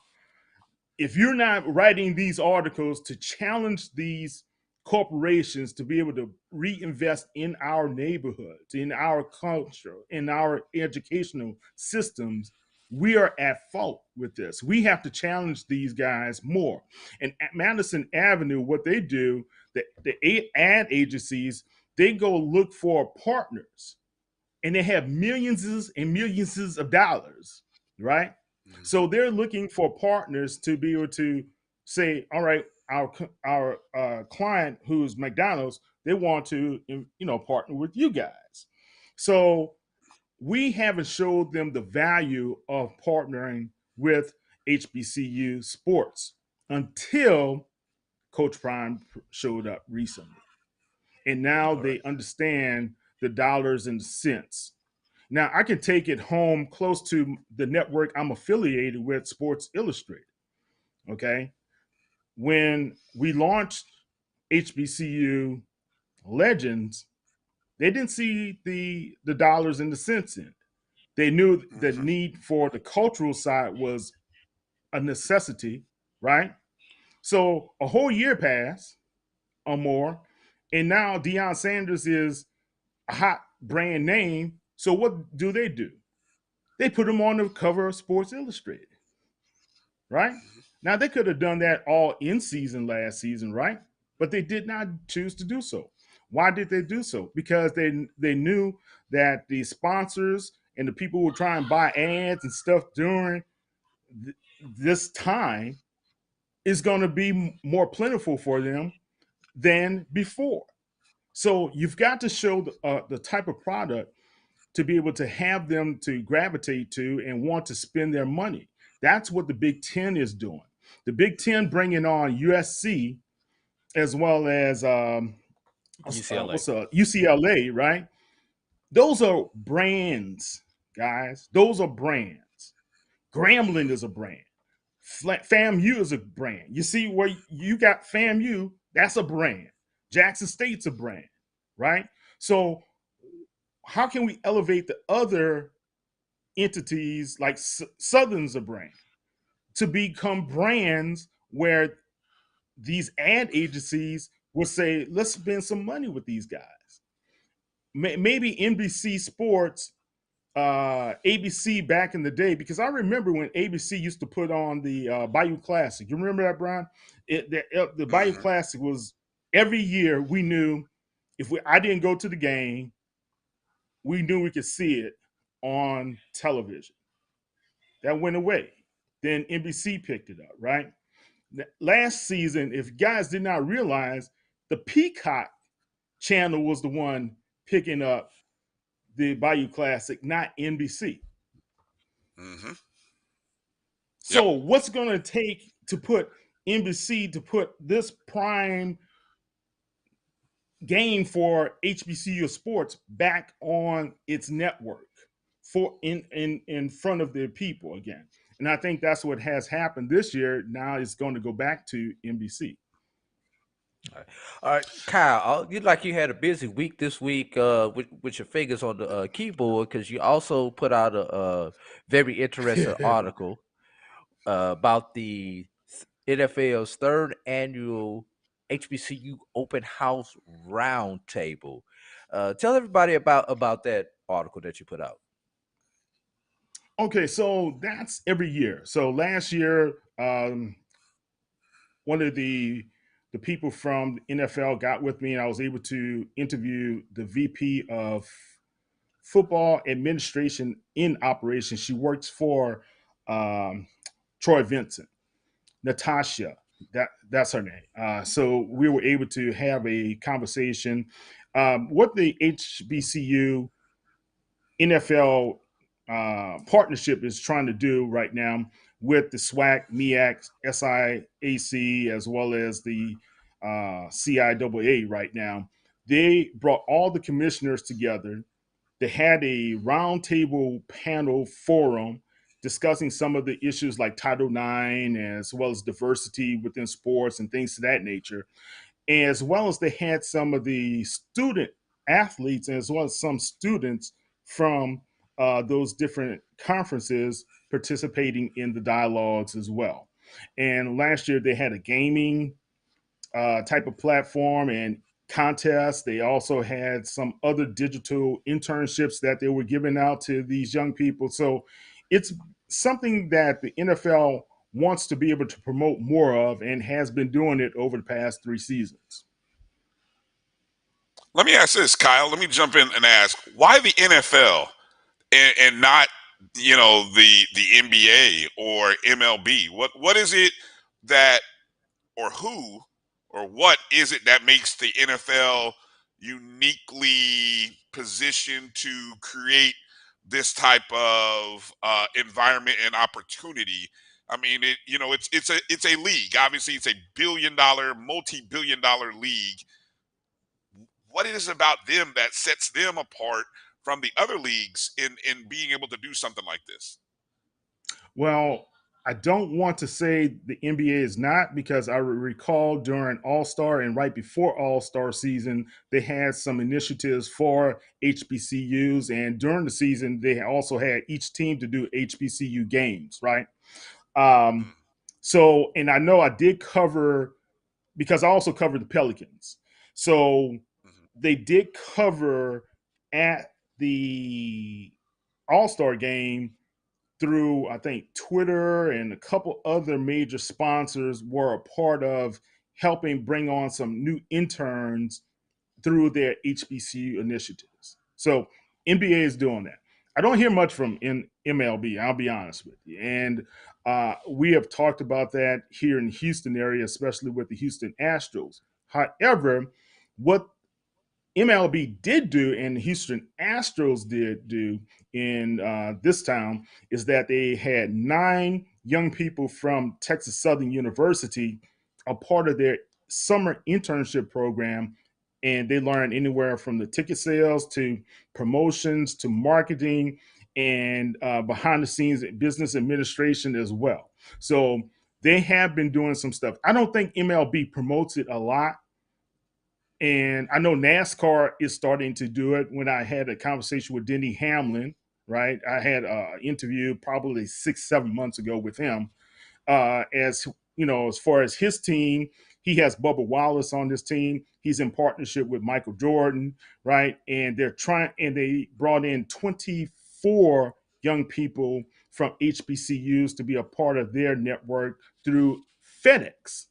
if you're not writing these articles to challenge these corporations to be able to reinvest in our neighborhoods, in our culture, in our educational systems, we are at fault with this. We have to challenge these guys more. And at Madison Avenue, what they do, the ad agencies, they go look for partners, and they have millions and millions of dollars, right? So they're looking for partners to be able to say, all right, our client who's McDonald's, they want to partner with you guys. So we haven't showed them the value of partnering with HBCU sports until Coach Prime showed up recently. And now they understand the dollars and cents. Now I can take it home close to the network I'm affiliated with, Sports Illustrated. Okay. When we launched HBCU Legends, they didn't see the dollars and the cents in it. They knew the need for the cultural side was a necessity, right? So a whole year passed or more, and now Deion Sanders is a hot brand name. So what do? They put him on the cover of Sports Illustrated, right? Now they could have done that all in season last season, right? But they did not choose to do so. Why did they do so? Because they knew that the sponsors and the people who were trying to buy ads and stuff during this time is going to be more plentiful for them than before. So you've got to show the type of product to be able to have them to gravitate to and want to spend their money. That's what the Big Ten is doing. The Big Ten bringing on USC as well as UCLA, right? Those are brands, guys. Those are brands. Grambling is a brand. FAMU is a brand. You see where you got FAMU, that's a brand. Jackson State's a brand, right? So how can we elevate the other entities like Southern's a brand to become brands where these ad agencies will say, let's spend some money with these guys. Maybe NBC Sports, ABC back in the day, because I remember when ABC used to put on the Bayou Classic. You remember that, Brian? The Bayou Classic was every year. We knew if I didn't go to the game, we knew we could see it on television. That went away. Then NBC picked it up, right? Last season, if guys did not realize, the Peacock channel was the one picking up the Bayou Classic, not NBC. So what's going to take to put NBC to put this prime game for HBCU sports back on its network for in front of the people again? And I think that's what has happened this year. Now it's going to go back to NBC. All right, Kyle, you had a busy week this week with your fingers on the keyboard, because you also put out a very interesting article about the NFL's third annual HBCU Open House Roundtable. Tell everybody about that article that you put out. Okay, so that's every year. So last year, one of the people from the NFL got with me, and I was able to interview the VP of Football Administration in Operations. She works for Troy Vincent, Natasha. That's her name. So we were able to have a conversation. What the HBCU NFL partnership is trying to do right now with the SWAC, MEAC, SIAC, as well as the CIAA right now. They brought all the commissioners together. They had a roundtable panel forum discussing some of the issues like Title IX, as well as diversity within sports and things of that nature. As well as they had some of the student athletes, as well as some students from those different conferences participating in the dialogues as well. And last year they had a gaming type of platform and contests. They also had some other digital internships that they were giving out to these young people. So it's something that the NFL wants to be able to promote more of and has been doing it over the past 3 seasons. Let me ask this, Kyle. Let me jump in and ask, why the NFL and not, the NBA or MLB? What is it that, or who, or what is it that makes the NFL uniquely positioned to create this type of environment and opportunity? I mean, it's a league. Obviously, it's a multi-billion-dollar league. What is it about them that sets them apart from the other leagues in being able to do something like this? Well, I don't want to say the NBA is not, because I recall during All-Star and right before All-Star season, they had some initiatives for HBCUs. And during the season, they also had each team to do HBCU games, right? So, and I know I did cover, because I also covered the Pelicans. So they did cover at the All-Star game through, I think, Twitter, and a couple other major sponsors were a part of helping bring on some new interns through their HBCU initiatives. So NBA is doing that. I don't hear much from MLB, I'll be honest with you. And we have talked about that here in the Houston area, especially with the Houston Astros. However, what MLB did do and the Houston Astros did do in this town is that they had 9 young people from Texas Southern University a part of their summer internship program, and they learned anywhere from the ticket sales to promotions to marketing and behind the scenes business administration as well. So they have been doing some stuff. I don't think MLB promotes it a lot. And I know NASCAR is starting to do it. When I had a conversation with Denny Hamlin, right? I had an interview probably 6-7 months ago with him. As far as his team, he has Bubba Wallace on this team. He's in partnership with Michael Jordan, right? And they brought in 24 young people from HBCUs to be a part of their network through FedEx.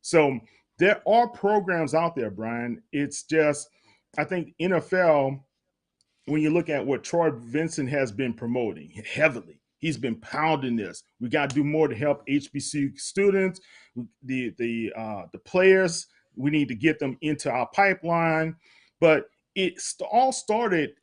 So there are programs out there, Brian. It's just, I think NFL, when you look at what Troy Vincent has been promoting heavily, he's been pounding this. We got to do more to help HBCU students, the players. We need to get them into our pipeline. But it all started,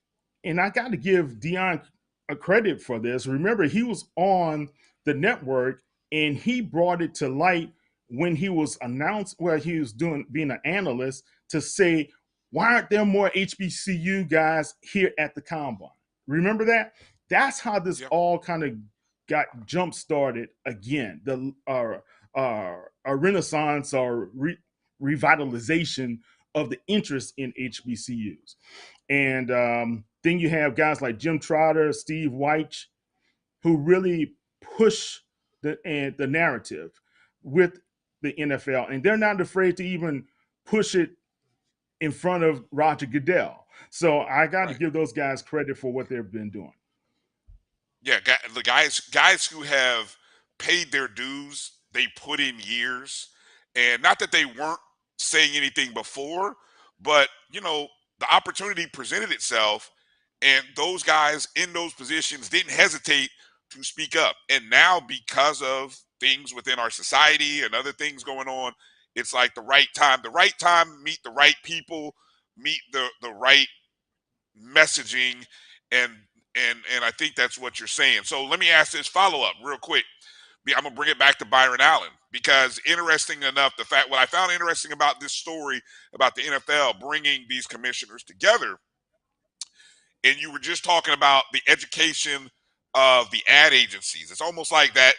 and I got to give Dion a credit for this. Remember, he was on the network, and he brought it to light when he was announced, where he was being an analyst, to say, why aren't there more HBCU guys here at the Combine? Remember that? That's how this all kind of got jump started again. A renaissance or revitalization of the interest in HBCUs. And then you have guys like Jim Trotter, Steve Weich, who really push the narrative with the NFL, and they're not afraid to even push it in front of Roger Goodell. So I got to give those guys credit for what they've been doing. Yeah, the guys who have paid their dues, they put in years, and not that they weren't saying anything before, but the opportunity presented itself, and those guys in those positions didn't hesitate to speak up. And now, because of things within our society and other things going on, it's like the right time meet the right people, meet the right messaging, and I think that's what you're saying. So let me ask this follow-up real quick. I'm gonna bring it back to Byron Allen, because interesting enough, what I found interesting about this story about the NFL bringing these commissioners together, and you were just talking about the education of the ad agencies. It's almost like that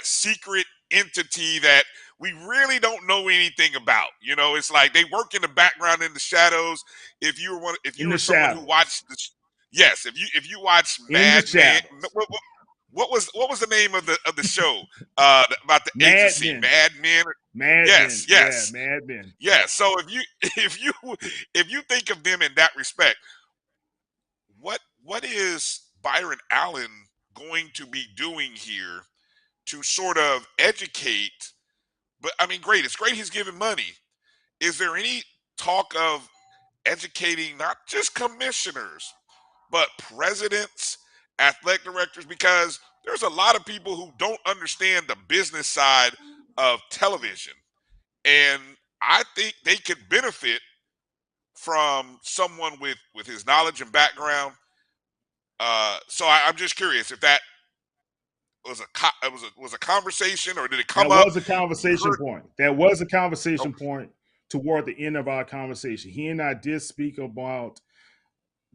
secret entity that we really don't know anything about. It's like they work in the background in the shadows. If you were someone who watched yes, if you watch Mad Men, what was the name of the show about the agency? Mad Men. Mad Yes, Men. yes. Yeah, Mad Men. Yeah. So if you think of them in that respect, what is Byron Allen going to be doing here to sort of educate? But I mean, great. It's great he's giving money. Is there any talk of educating not just commissioners, but presidents, athletic directors? Because there's a lot of people who don't understand the business side of television. And I think they could benefit from someone with his knowledge and background. So I'm just curious if that was a conversation, or did it come That up? was a conversation point. That was a conversation point toward the end of our conversation. He and I did speak about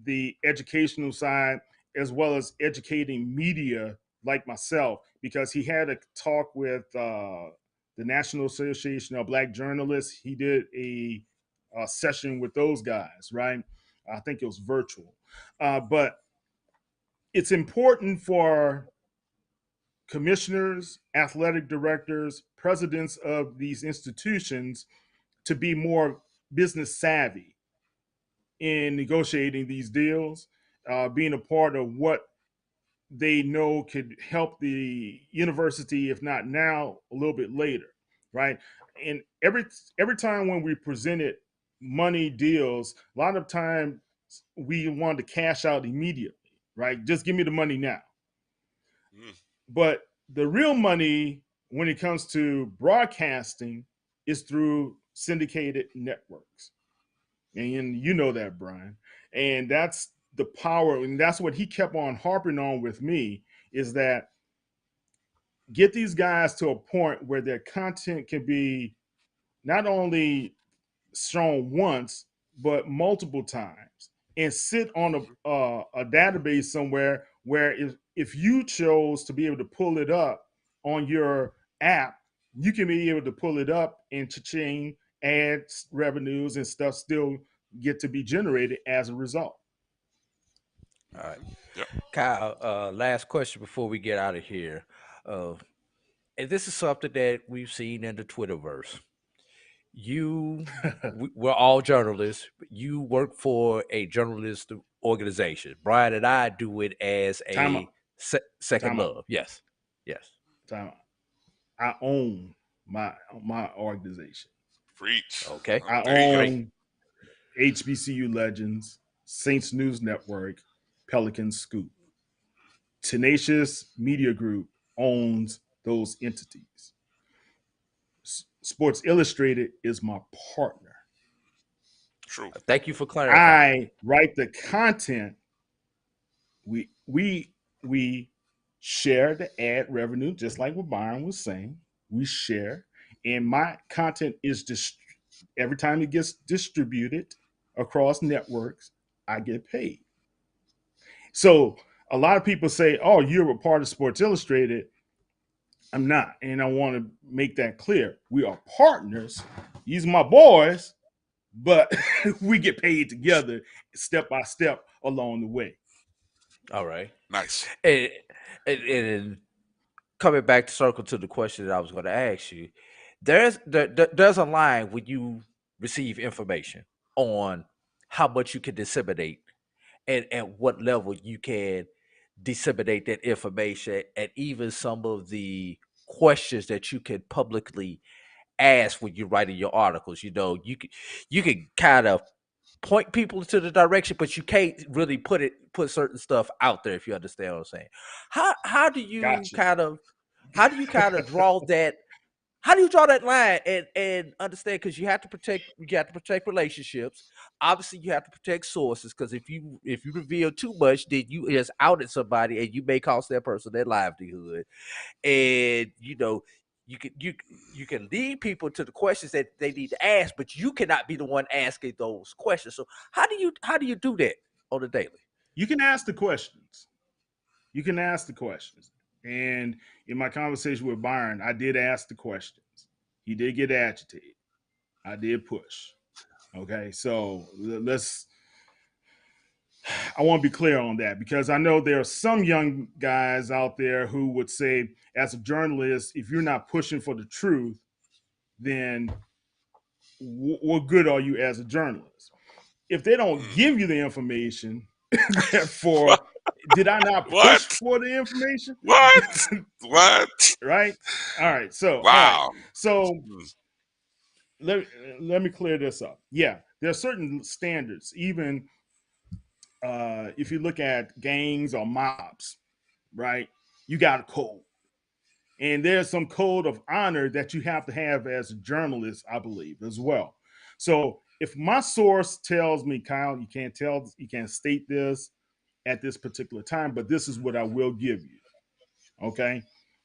the educational side as well as educating media like myself, because he had a talk with the National Association of Black Journalists. He did a session with those guys, right? I think it was virtual. But it's important for commissioners, athletic directors, presidents of these institutions to be more business savvy in negotiating these deals, being a part of what they know could help the university, if not now, a little bit later, right? And every time when we presented money deals, a lot of time we wanted to cash out immediately, right? Just give me the money now. But the real money when it comes to broadcasting is through syndicated networks. And you know that, Brian. And that's the power. And that's what he kept on harping on with me, is that get these guys to a point where their content can be not only shown once, but multiple times, and sit on a database somewhere where if you chose to be able to pull it up on your app, you can be able to pull it up and cha-ching ads, revenues, and stuff still get to be generated as a result. All right. Yep. Kyle, last question before we get out of here. And this is something that we've seen in the Twitterverse. We're all journalists. You work for a journalist organization. Bryan and I do it as a second love. Yes. Time out. I own my organization. Preach. Okay. I own HBCU Legends, Saints News Network, Pelican Scoop. Tenacious Media Group owns those entities. Sports Illustrated is my partner. True. Thank you for clarifying. I write the content. We share the ad revenue, just like what Byron was saying. We share, and my content is every time it gets distributed across networks, I get paid. So a lot of people say, "Oh, you're a part of Sports Illustrated." I'm not, and I want to make that clear. We are partners. These are my boys, but we get paid together, step by step along the way. All right. Nice. And coming back to circle to the question that I was going to ask you, there's a line when you receive information on how much you can disseminate and at what level you can disseminate that information, and even some of the questions that you can publicly ask when you're writing your articles. You can kind of point people to the direction, but you can't really put certain stuff out there, if you understand what I'm saying. How do you kind of draw that? How do you draw that line and understand? Because you have to protect relationships. Obviously, you have to protect sources, because if you reveal too much, then you just outed somebody, and you may cost that person their livelihood. And you can lead people to the questions that they need to ask, but you cannot be the one asking those questions. So how do you do that on a daily? You can ask the questions. And in my conversation with Byron, I did ask the questions. He did get agitated. I did push. Okay, so I want to be clear on that, because I know there are some young guys out there who would say, as a journalist, if you're not pushing for the truth, then what good are you as a journalist? If they don't give you the information, therefore, did I not push for the information? What? Right? All right. So, wow. All right. So let me clear this up. Yeah, there are certain standards, even if you look at gangs or mobs, right? You got a code. And there's some code of honor that you have to have as a journalist, I believe, as well. So if my source tells me, Kyle, you can't state this at this particular time, but this is what I will give you. Okay.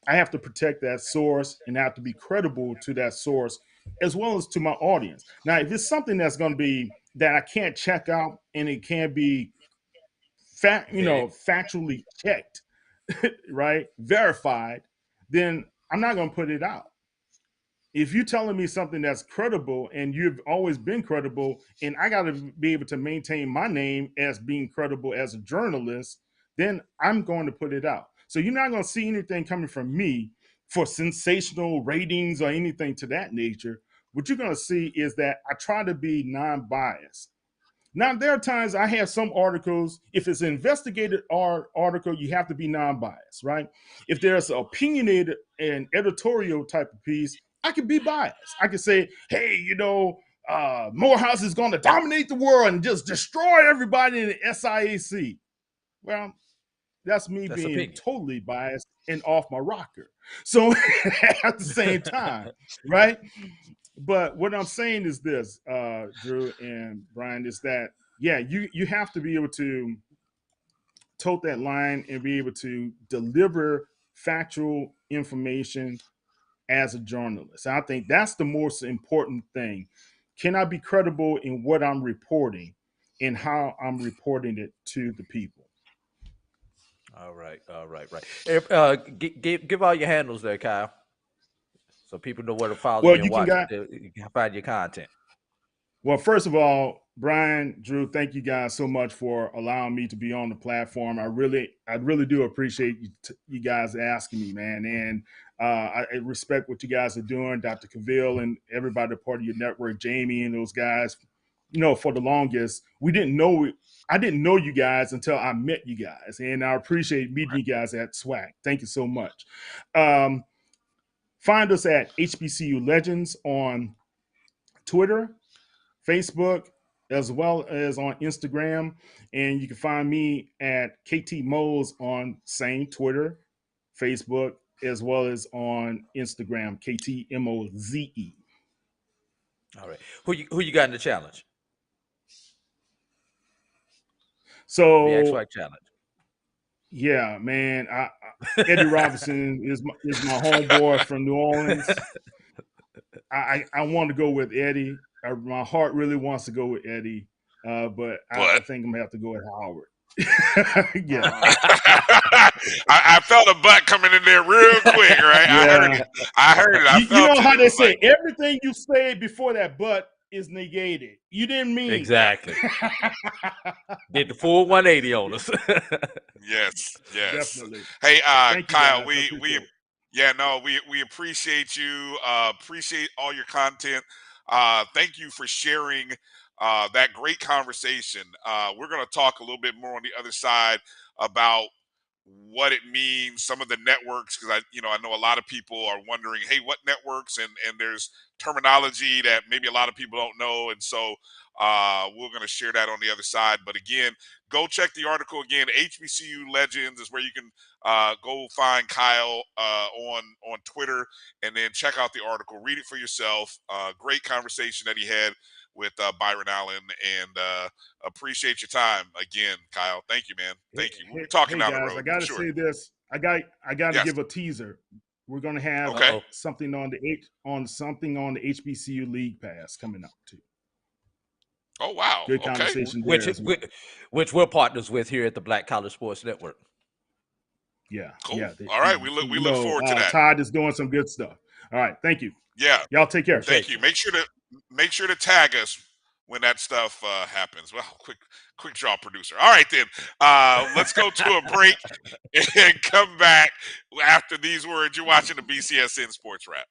I have to protect that source and I have to be credible to that source as well as to my audience. Now, if it's something that's going to be that I can't check out and it can't be factually checked, right, verified, then I'm not going to put it out. If you're telling me something that's credible and you've always been credible, and I got to be able to maintain my name as being credible as a journalist, then I'm going to put it out. So you're not going to see anything coming from me for sensational ratings or anything to that nature. What you're going to see is that I try to be non-biased. Now, there are times I have some articles, if it's an investigated article, you have to be non-biased, right? If there's an opinionated and editorial type of piece, I can be biased. I can say, hey, Morehouse is going to dominate the world and just destroy everybody in the SIAC. Well, that's being opinion. Totally biased and off my rocker. So at the same time, right? But what I'm saying is this, Drew and Brian, is that, yeah, you have to be able to tote that line and be able to deliver factual information as a journalist. I think that's the most important thing. Can I be credible in what I'm reporting and how I'm reporting it to the people? All right. Give all your handles there, Kyle, so people know where to follow you and watch. You can find your content. Well, first of all, Brian, Drew, thank you guys so much for allowing me to be on the platform. I really do appreciate you guys asking me, man. And I respect what you guys are doing, Dr. Cavill and everybody part of your network, Jamie and those guys. For the longest, I didn't know you guys until I met you guys. And I appreciate meeting you guys at SWAC. Thank you so much. Find us at HBCU Legends on Twitter, Facebook, as well as on Instagram. And you can find me at KT Moles on same Twitter, Facebook, as well as on Instagram, KTMOZE. All right. Who you got in the challenge? So the SWAC challenge. Yeah, man. Eddie Robinson is my homeboy from New Orleans. I want to go with Eddie. My heart really wants to go with Eddie, but I think I'm gonna have to go with Howard. Yeah, I felt a butt coming in there real quick, right? Yeah. I heard it. You know how they say everything you say before that butt is negated. You didn't mean exactly. Did the full 180 on us. Yes. Definitely. Hey, Kyle, we appreciate you. Appreciate all your content. Thank you for sharing that great conversation. We're going to talk a little bit more on the other side about what it means, some of the networks, because I know a lot of people are wondering, hey, what networks? And there's terminology that maybe a lot of people don't know, and so we're going to share that on the other side. But again, go check the article again. HBCU Legends is where you can go find Kyle on Twitter, and then check out the article, read it for yourself. Great conversation that he had with Byron Allen, and appreciate your time again, Kyle. Thank you, man. Thank you. We'll be talking down the road. I gotta say this. I gotta give a teaser. We're gonna have something on the HBCU League Pass coming up too. Oh wow! Good conversation. Which we're partners with here at the Black College Sports Network. Yeah. Cool. Yeah, all right. We look forward to that. Todd is doing some good stuff. All right. Thank you. Yeah. Y'all take care. Thank you. Make sure to tag us when that stuff happens. Well, quick draw producer. All right, then. Let's go to a break and come back after these words. You're watching the BCSN Sports Wrap.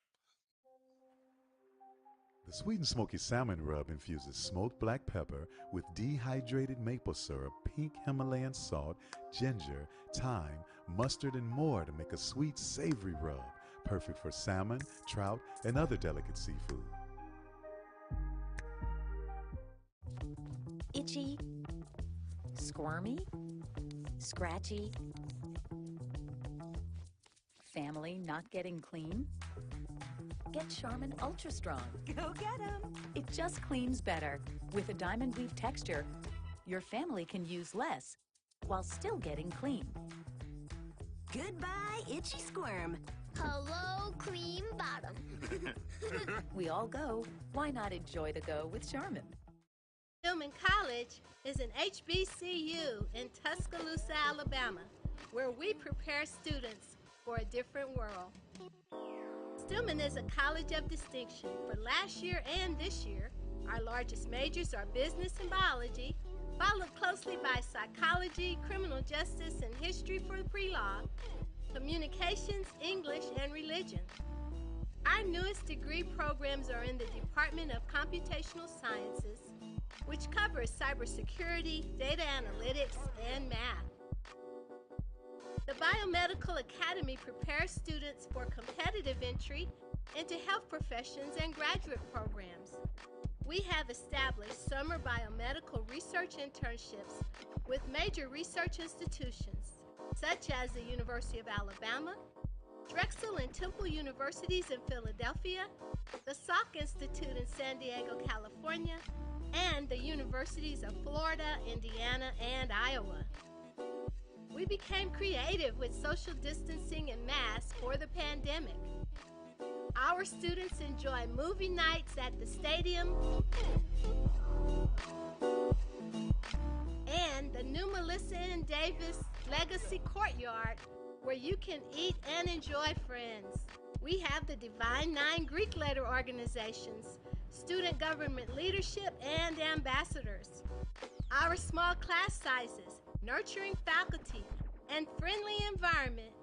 The sweet and smoky salmon rub infuses smoked black pepper with dehydrated maple syrup, pink Himalayan salt, ginger, thyme, mustard, and more to make a sweet, savory rub, perfect for salmon, trout, and other delicate seafood. Itchy, squirmy, scratchy, family not getting clean? Get Charmin Ultra Strong. Go get 'em! It just cleans better. With a diamond weave texture, your family can use less while still getting clean. Goodbye, itchy squirm. Hello, cream bottom. We all go. Why not enjoy the go with Charmin? Stillman College is an HBCU in Tuscaloosa, Alabama, where we prepare students for a different world. Stillman is a college of distinction. For last year and this year, our largest majors are business and biology, followed closely by psychology, criminal justice, and history for pre-law, communications, English, and religion. Our newest degree programs are in the Department of Computational Sciences, which covers cybersecurity, data analytics, and math. The Biomedical Academy prepares students for competitive entry into health professions and graduate programs. We have established summer biomedical research internships with major research institutions, such as the University of Alabama, Drexel and Temple Universities in Philadelphia, the Salk Institute in San Diego, California, and the universities of Florida, Indiana, and Iowa. We became creative with social distancing and masks for the pandemic. Our students enjoy movie nights at the stadium and the new Melissa and Davis Legacy Courtyard, where you can eat and enjoy friends. We have the Divine Nine Greek letter organizations, student government leadership, and ambassadors. Our small class sizes, nurturing faculty, and friendly environment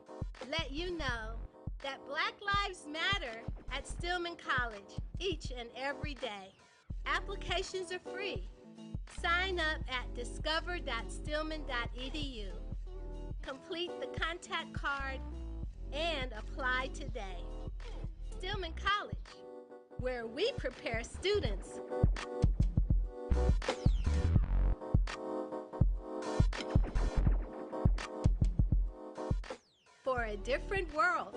let you know that Black Lives Matter at Stillman College each and every day. Applications are free. Sign up at discover.stillman.edu. Complete the contact card and apply today. Stillman College, where we prepare students for a different world.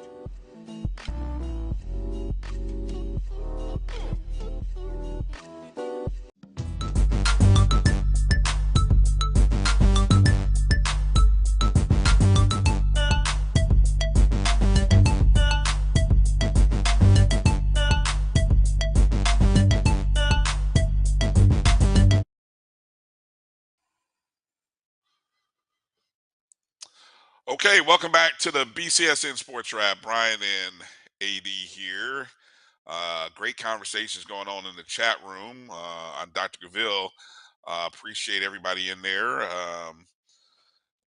Okay, welcome back to the BCSN Sports Wrap. Bryan and AD here. Great conversations going on in the chat room on Dr. Gaville. Appreciate everybody in there.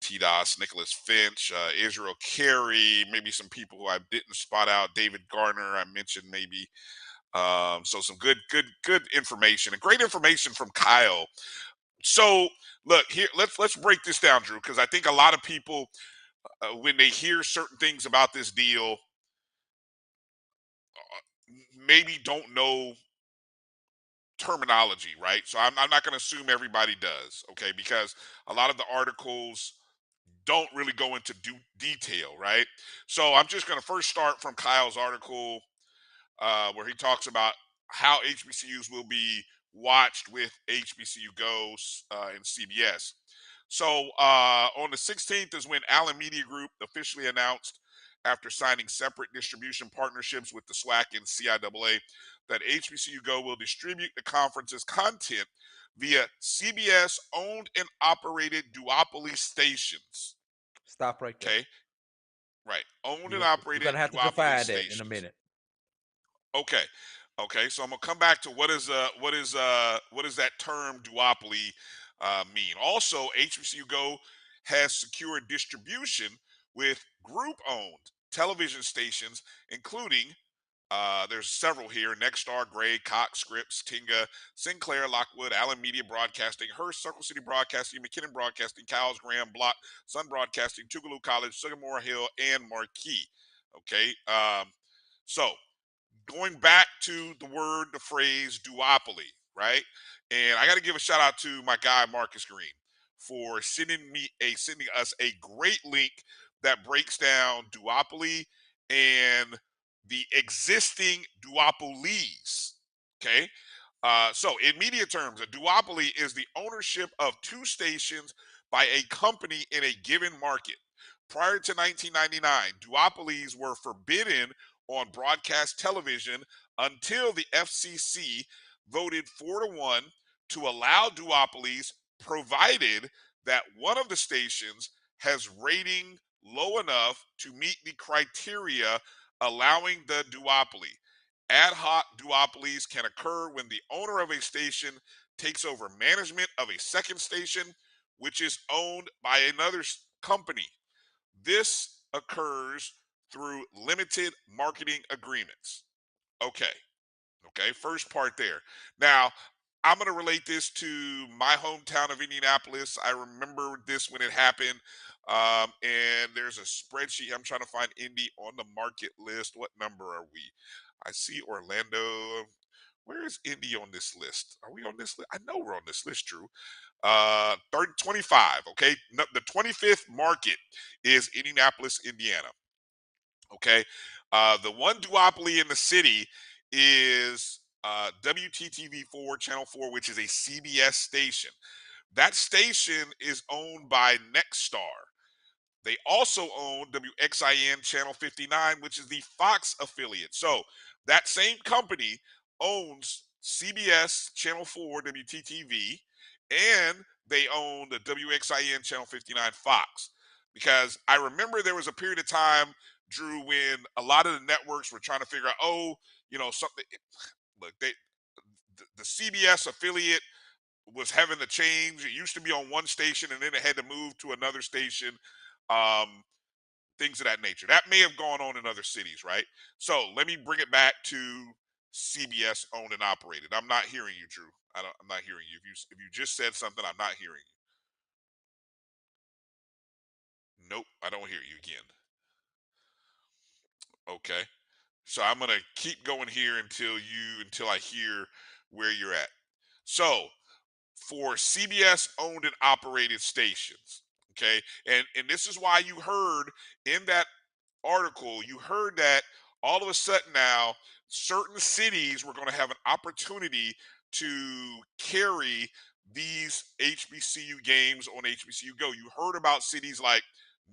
T-Dos, Nicholas Finch, Israel Carey, maybe some people who I didn't spot out. David Garner, I mentioned maybe. So some good information and great information from Kyle. So look here, let's break this down, Drew, because I think a lot of people, when they hear certain things about this deal, maybe don't know terminology, right? So I'm not going to assume everybody does, okay? Because a lot of the articles don't really go into detail, right? So I'm just going to first start from Kyle's article where he talks about how HBCUs will be watched with HBCU Goes and CBS. So on the 16th is when Allen Media Group officially announced, after signing separate distribution partnerships with the SWAC and CIAA, that HBCU Go will distribute the conference's content via CBS-owned and operated duopoly stations. Stop right there. Okay, right. Owned and operated. You're gonna have to define that in a minute. Okay. So I'm gonna come back to what does that term duopoly mean. Also, HBCU Go has secured distribution with group-owned television stations, including There's several here: Nexstar, Gray, Cox, Scripps, Tinga, Sinclair, Lockwood, Allen Media Broadcasting, Hearst, Circle City Broadcasting, McKinnon Broadcasting, Cowles, Graham, Block, Sun Broadcasting, Tougaloo College, Sycamore Hill, and Marquee. Okay, so going back to the phrase duopoly, right? And I got to give a shout out to my guy Marcus Green for sending us a great link that breaks down duopoly and the existing duopolies. Okay. So, in media terms, a duopoly is the ownership of two stations by a company in a given market. Prior to 1999, duopolies were forbidden on broadcast television until the FCC voted 4-1 to allow duopolies, provided that one of the stations has rating low enough to meet the criteria allowing the duopoly. Ad hoc duopolies can occur when the owner of a station takes over management of a second station, which is owned by another company. This occurs through limited marketing agreements. Okay. Okay. First part there. Now, I'm going to relate this to my hometown of Indianapolis. I remember this when it happened. And there's a spreadsheet. I'm trying to find Indy on the market list. What number are we? I see Orlando. Where is Indy on this list? Are we on this list? I know we're on this list, Drew. 25. Okay. The 25th market is Indianapolis, Indiana. Okay. The one duopoly in the city is WTTV4, Channel 4, which is a CBS station. That station is owned by Nexstar. They also own WXIN Channel 59, which is the Fox affiliate. So that same company owns CBS Channel 4, WTTV, and they own the WXIN Channel 59 Fox. Because I remember there was a period of time, Drew, when a lot of the networks were trying to figure out, something. Look, the CBS affiliate was having to change. It used to be on one station, and then it had to move to another station. Things of that nature. That may have gone on in other cities, right? So let me bring it back to CBS owned and operated. I'm not hearing you, Drew. I'm not hearing you. If you just said something, I'm not hearing you. Nope, I don't hear you again. Okay. So I'm gonna keep going here until I hear where you're at. So for CBS owned and operated stations, okay, and this is why you heard in that article, you heard that all of a sudden now certain cities were going to have an opportunity to carry these HBCU games on HBCU Go. You heard about cities like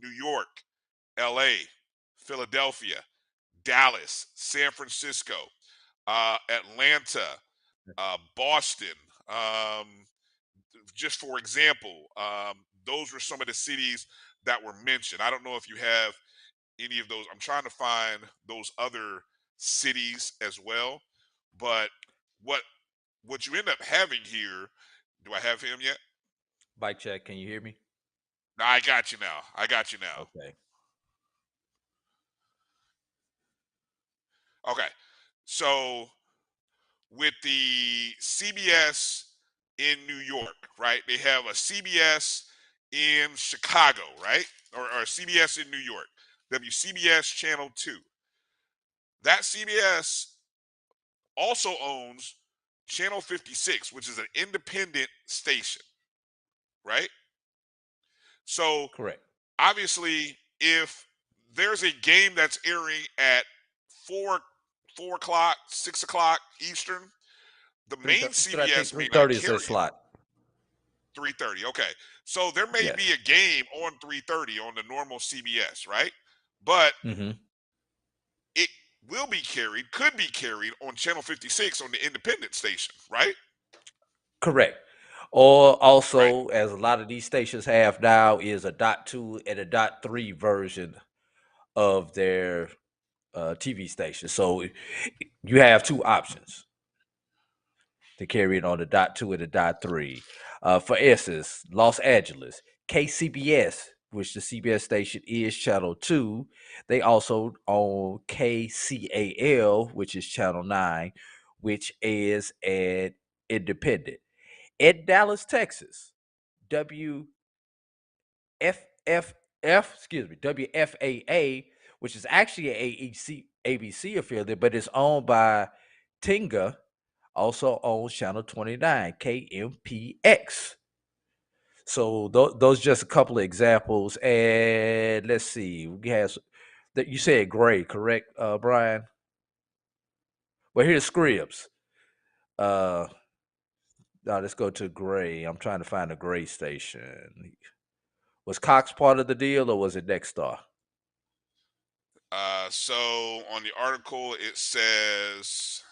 New York, LA, Philadelphia, Dallas, San Francisco, Atlanta, Boston. Just for example, those were some of the cities that were mentioned. I don't know if you have any of those. I'm trying to find those other cities as well. But what you end up having here, do I have him yet? Mic check. Can you hear me? No, I got you now. Okay. Okay. So with the CBS in New York, right? They have a CBS in Chicago, right? Or CBS in New York, WCBS Channel 2. That CBS also owns Channel 56, which is an independent station, right? So, correct. Obviously, if there's a game that's airing at 4 o'clock, 6 o'clock Eastern, the main CBS may not carry is a slot. 3:30. Okay, so there may be a game on 3:30 on the normal CBS, right? But it will be carried, could be carried on Channel 56 on the independent station, right? Correct. Or also, as a lot of these stations have now, is a .2 and a .3 version of their TV station. So you have two options to carry it on the .2 and the .3. For instance, Los Angeles, KCBS which the CBS station is Channel 2. They also own KCAL, which is Channel 9, which is an independent. In Dallas, Texas, WFAA, which is actually an ABC affiliate, but it's owned by Tinga, also owns Channel 29, KMPX. So those just a couple of examples. And let's see, we have that you said Gray, correct, Brian? Well, here's Scribs. Now let's go to Gray. I'm trying to find a Gray station. Was Cox part of the deal, or was it Nexstar? So on the article it says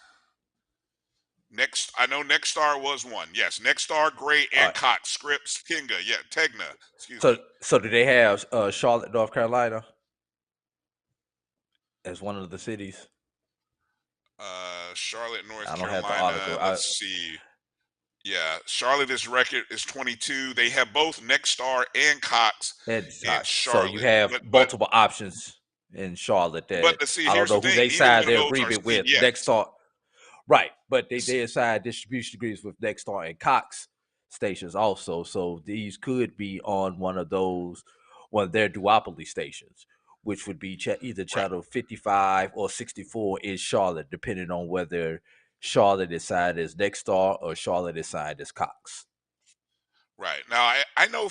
I know Nexstar was one. Yes, Nexstar, Gray, and Cox, Scripps, Tinga, Tegna. Excuse me. So do they have Charlotte, North Carolina, as one of the cities? Charlotte, North I don't Carolina. have the article. Let's see. Yeah, Charlotte is record is 22. They have both Nexstar and Cox in Charlotte. So you have multiple options in Charlotte. That see, I don't know who they signed their agreement with. Nexstar, right? But they signed distribution agreements with Nexstar and Cox stations also. So these could be on one of their duopoly stations, which would be either channel 55 or 64 in Charlotte, depending on whether Charlotte is signed as Nexstar or Charlotte is signed as Cox. Right. Now I know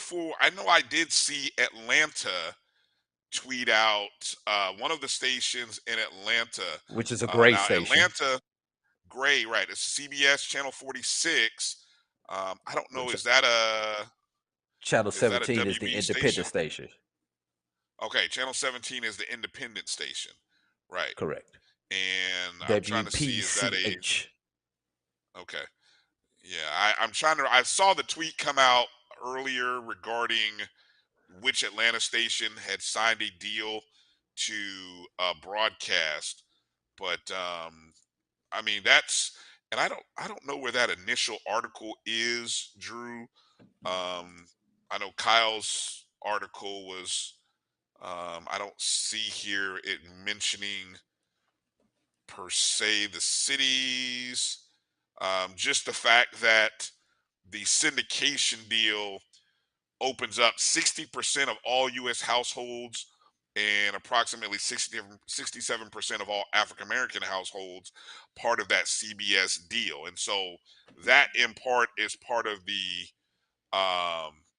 I did see Atlanta tweet out one of the stations in Atlanta, which is a Gray station. Atlanta Gray, right? It's CBS channel 46. I don't know. Is that a channel 17 is the independent station. Okay, channel 17 is the independent station, right? Correct. And I'm trying to see, is that a okay? Yeah, I saw the tweet come out earlier regarding which Atlanta station had signed a deal to broadcast, but I mean and I don't know where that initial article is, Drew. I know Kyle's article was I don't see here it mentioning per se the cities, just the fact that the syndication deal opens up 60% of all U.S. households and approximately 67% of all African-American households part of that CBS deal. And so that in part is part of the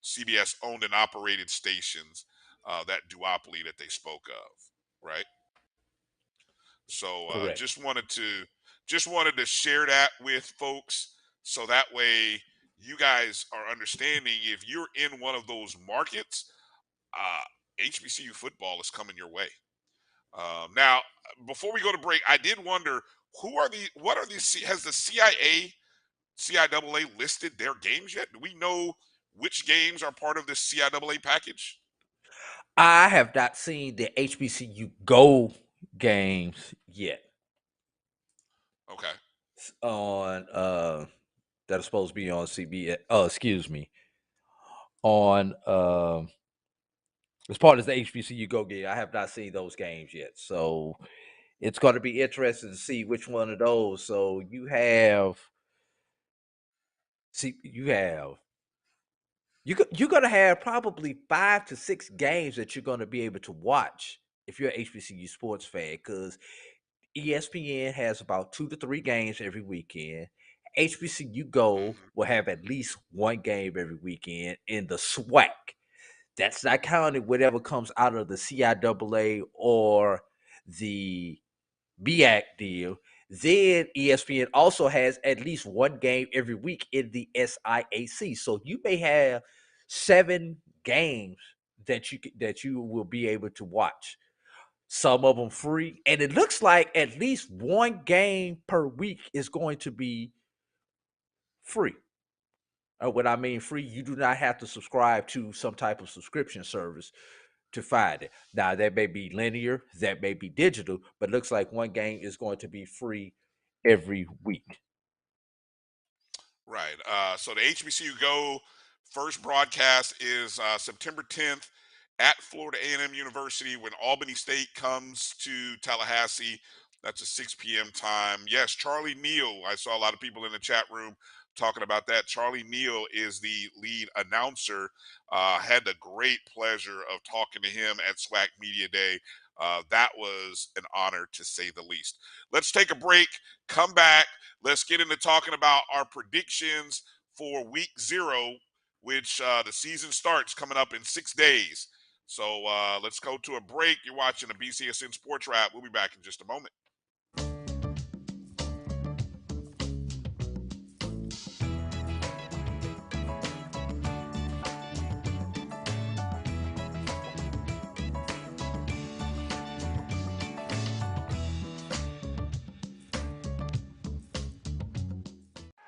CBS owned and operated stations, that duopoly that they spoke of, right? So just wanted to share that with folks, so that way you guys are understanding if you're in one of those markets, HBCU football is coming your way. Now, before we go to break, I did wonder has the CIAA listed their games yet? Do we know which games are part of this CIAA package? I have not seen the HBCU Go games yet. Okay. On that are supposed to be on CBS. On as part of the HBCU Go game, I have not seen those games yet. So it's going to be interesting to see which one of those. So you're going to have probably 5 to 6 games that you're going to be able to watch if you're an HBCU sports fan, because ESPN has about 2 to 3 games every weekend. HBCU Go will have at least 1 game every weekend in the SWAC. That's not counting whatever comes out of the CIAA or the MEAC deal. Then ESPN also has at least 1 game every week in the SIAC. So you may have 7 games that you will be able to watch. Some of them free, and it looks like at least 1 game per week is going to be free. What I mean free, you do not have to subscribe to some type of subscription service to find it. Now, that may be linear, that may be digital, but it looks like 1 game is going to be free every week. Right. So the HBCU Go first broadcast is September 10th at Florida A&M University when Albany State comes to Tallahassee. That's a 6 p.m. time. Yes, Charlie Neal. I saw a lot of people in the chat room talking about that. Charlie Neal is the lead announcer. Had the great pleasure of talking to him at SWAC Media Day. That was an honor, to say the least. Let's take a break, come back. Let's get into talking about our predictions for week 0, which the season starts coming up in 6 days. So let's go to a break. You're watching the BCSN Sports Wrap. We'll be back in just a moment.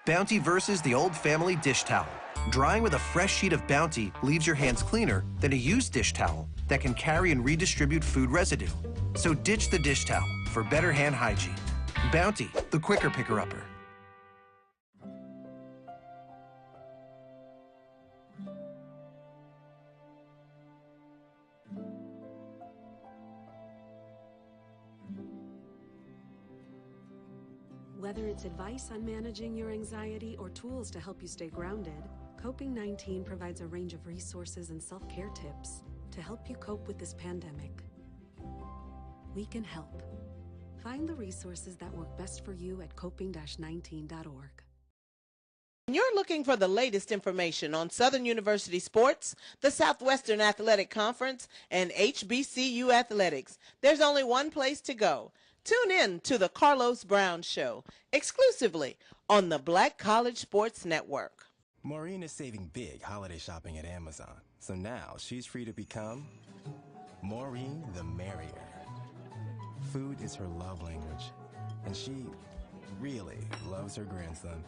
Bounty versus the old family dish towel. Drying with a fresh sheet of Bounty leaves your hands cleaner than a used dish towel that can carry and redistribute food residue. So ditch the dish towel for better hand hygiene. Bounty, the quicker picker-upper. Whether it's advice on managing your anxiety or tools to help you stay grounded, Coping-19 provides a range of resources and self-care tips to help you cope with this pandemic. We can help. Find the resources that work best for you at coping-19.org. You're looking for the latest information on Southern University sports, the Southwestern Athletic Conference, and HBCU athletics. There's only one place to go. Tune in to the Carlos Brown Show, exclusively on the Black College Sports Network. Maureen is saving big holiday shopping at Amazon, so now she's free to become Maureen the Merrier. Food is her love language, and she really loves her grandson,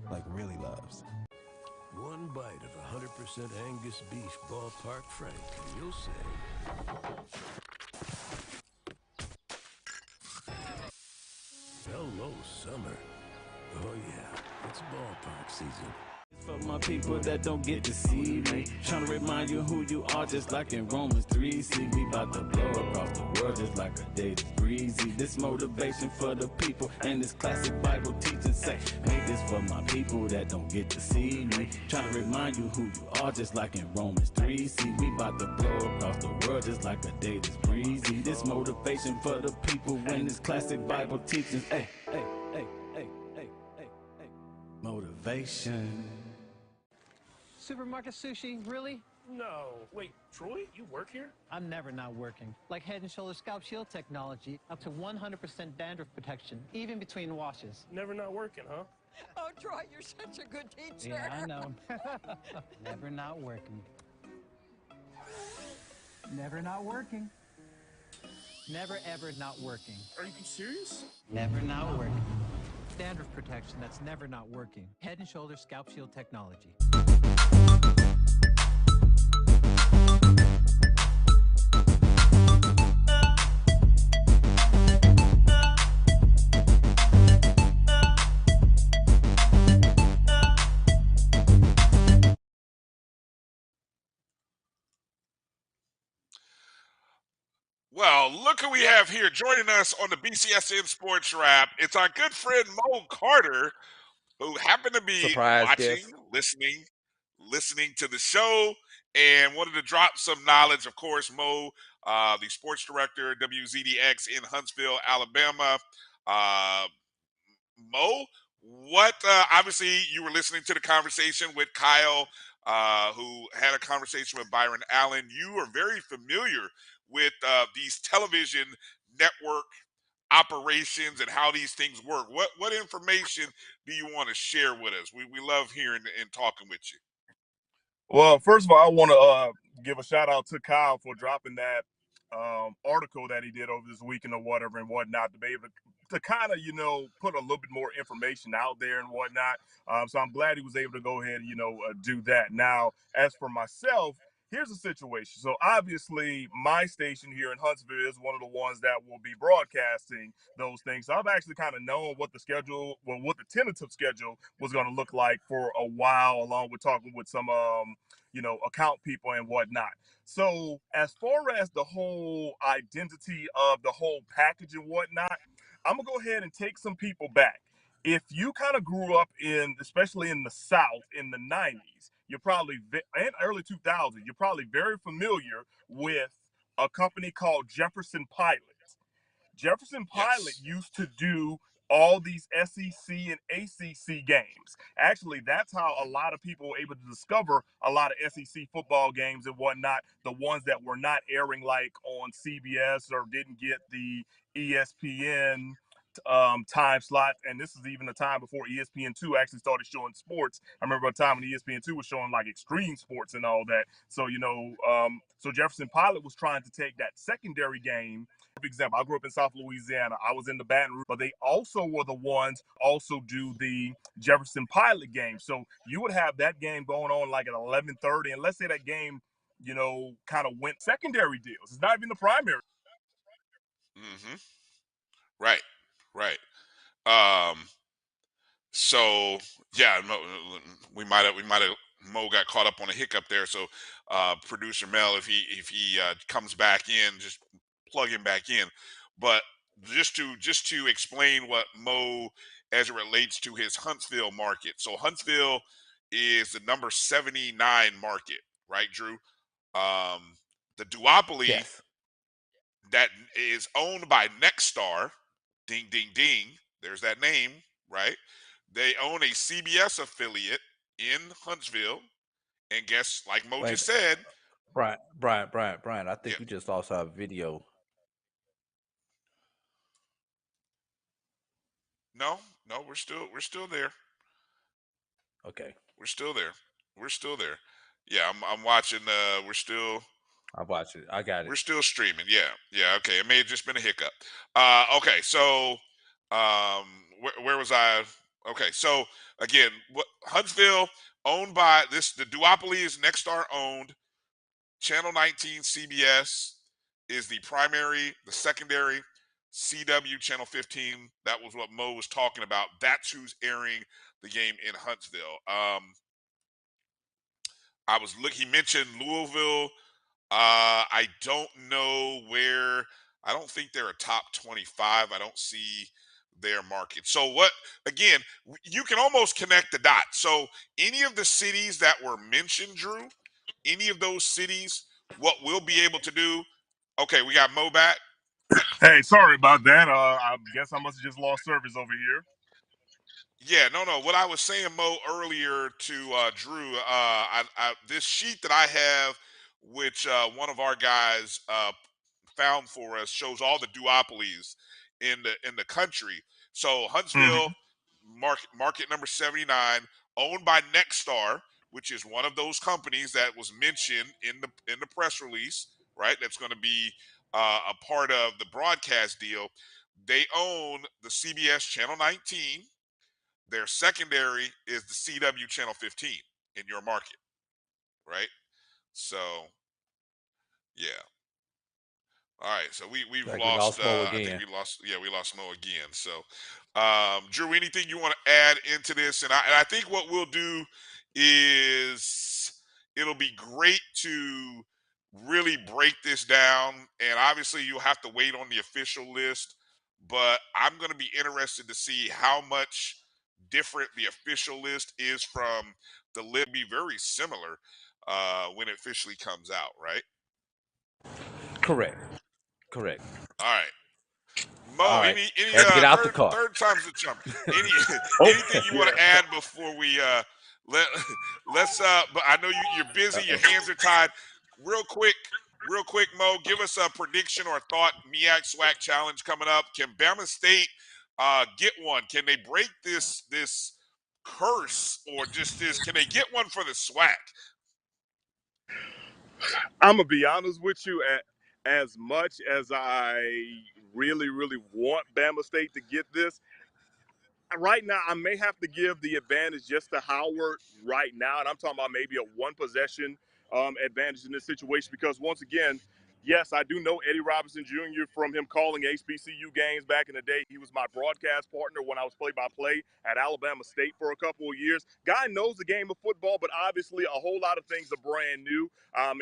like really loves. One bite of 100% Angus beef ballpark frank, and you'll say, hello, summer. Oh yeah, it's ballpark season. For my people that don't get to see me, trying to remind you who you are, just like in Romans 3. See, we about to blow across the world just like a day that's breezy. This motivation for the people and this classic Bible teaching say, make this for my people that don't get to see me, trying to remind you who you are, just like in Romans 3. See, we about to blow across the world just like a day that's breezy. This motivation for the people and this classic Bible teaching, hey, hey, hey, hey, hey, hey, hey, motivation. Supermarket sushi, really? No. Wait, Troy, you work here? I'm never not working. Like Head & Shoulders Scalp Shield technology, up to 100% dandruff protection, even between washes. Never not working, huh? Oh, Troy, you're such a good teacher. Yeah, I know. Never not working. Never not working. Never, ever not working. Are you serious? Never not working. Dandruff protection that's never not working. Head & Shoulders Scalp Shield technology. Well, look who we have here joining us on the BCSN Sports Wrap. It's our good friend Mo Carter, who happened to be watching, listening to the show, and wanted to drop some knowledge. Of course, Mo, the sports director, WZDX in Huntsville, Alabama. Mo, what? Obviously, you were listening to the conversation with Kyle, who had a conversation with Byron Allen. You are very familiar with these television network operations and how these things work. What information do you want to share with us? We love hearing and talking with you. Well, first of all, I want to give a shout out to Kyle for dropping that article that he did over this weekend or whatever and whatnot, to be able to kind of, put a little bit more information out there and whatnot. So I'm glad he was able to go ahead and, do that. Now, as for myself, here's the situation. So obviously, my station here in Huntsville is one of the ones that will be broadcasting those things. So I've actually kind of known what the schedule, well, what the tentative schedule was going to look like for a while, along with talking with some, account people and whatnot. So as far as the whole identity of the whole package and whatnot, I'm gonna go ahead and take some people back. If you kind of grew up especially in the South in the 90s, you're probably, and early 2000s, you're probably very familiar with a company called Jefferson Pilot. Jefferson Pilot used to do all these SEC and ACC games. Actually, that's how a lot of people were able to discover a lot of SEC football games and whatnot, the ones that were not airing like on CBS or didn't get the ESPN time slot. And this is even a time before ESPN2 actually started showing sports. I remember a time when ESPN2 was showing like extreme sports and all that. So, so Jefferson Pilot was trying to take that secondary game. For example, I grew up in South Louisiana. I was in the Baton Rouge, but they also were the ones also do the Jefferson Pilot game. So you would have that game going on like at 11:30, and let's say that game, kind of went secondary deals. It's not even the primary. Mm-hmm. Right. So yeah, we might have Mo got caught up on a hiccup there. So producer Mel, if he comes back in, just plug him back in. But just to explain what Mo as it relates to his Huntsville market. So Huntsville is the number 79 market, right, Drew? The duopoly that is owned by Nexstar, ding ding ding, there's that name, right? They own a CBS affiliate in Huntsville, and guess, like Mo just said, Brian, I think you just lost our video. No, we're still there. Okay. We're still there. Yeah, I'm watching. I watch it. I got it. We're still streaming. Yeah. Okay, it may have just been a hiccup. Okay, so where was I? Okay, so again, Huntsville owned by the duopoly is Nexstar owned. Channel 19 CBS is the primary. The secondary CW Channel 15. That was what Mo was talking about. That's who's airing the game in Huntsville. He mentioned Louisville. I don't know where. I don't think they're a top 25. I don't see their market. So again, you can almost connect the dots. So any of the cities that were mentioned, Drew, any of those cities, what we'll be able to do. Okay, we got Mo back. Hey, sorry about that. I guess I must have just lost service over here. Yeah, no. What I was saying, Mo, earlier to Drew, this sheet that I have, which one of our guys found for us, shows all the duopolies in the country. So Huntsville, market number 79, owned by Nexstar, which is one of those companies that was mentioned in the press release, right? That's going to be a part of the broadcast deal. They own the CBS Channel 19. Their secondary is the CW Channel 15 in your market, right? So, yeah. All right, so we've lost. I think we lost Mo again. So, Drew, anything you want to add into this? And I think what we'll do is it'll be great to really break this down. And obviously, you'll have to wait on the official list. But I'm going to be interested to see how much different the official list is from the list. Be very similar when it officially comes out, right? Correct. All right. Mo, All right. any Get out the car. third time's the charm. Anything you want to add before we let's but I know you're busy, your hands are tied. Real quick, Mo, give us a prediction or thought. MEAC-SWAC challenge coming up. Can Bama State get one? Can they break this curse, or just this? Can they get one for the SWAC? I'm gonna be honest with you. As much as I really want Bama State to get this, right now I may have to give the advantage just to Howard right now, and I'm talking about maybe a one possession advantage in this situation because once again, yes, I do know Eddie Robinson Jr. from him calling HBCU games back in the day. He was my broadcast partner when I was play-by-play at Alabama State for a couple of years. Guy knows the game of football, but obviously a whole lot of things are brand new.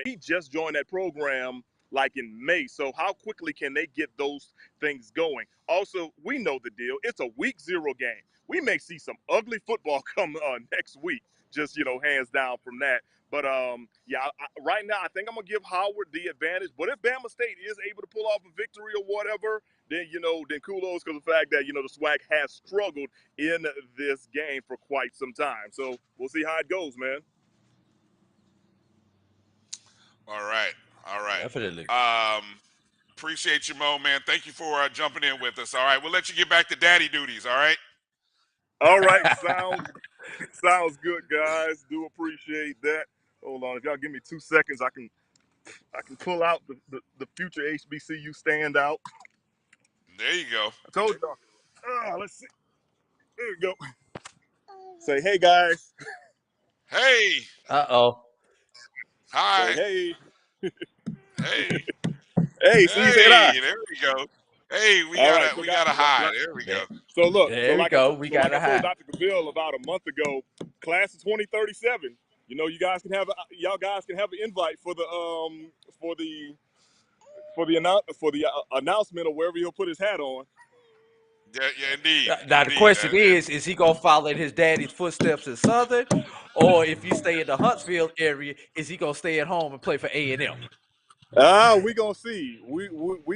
He just joined that program like in May. So how quickly can they get those things going? Also, we know the deal. It's a week 0 game. We may see some ugly football come next week, just, hands down from that. But, right now, I think I'm going to give Howard the advantage. But if Bama State is able to pull off a victory or whatever, then, then kudos because the fact that, the SWAC has struggled in this game for quite some time. So we'll see how it goes, man. All right. Definitely. Appreciate you, Mo, man. Thank you for jumping in with us. All right, we'll let you get back to daddy duties. All right. All right, sounds good, guys. Do appreciate that. Hold on, if y'all give me 2 seconds, I can pull out the future HBCU standout. There you go. I told y'all. Let's see. There you go. Say hey, guys. Hey. Uh-oh. Hi. Say hey. Hey. Hey, so you said hi. There we go. Hey, we All got right, a hi. There we go. So look, there we go. We got a hi. I told Dr. Cavill about a month ago, class of 2037. You guys can have an invite for the announcement or wherever he'll put his hat on. Yeah, indeed. Now indeed. The question is he gonna follow in his daddy's footsteps in Southern, or if he stay in the Huntsville area, is he gonna stay at home and play for A&M? We gonna see. We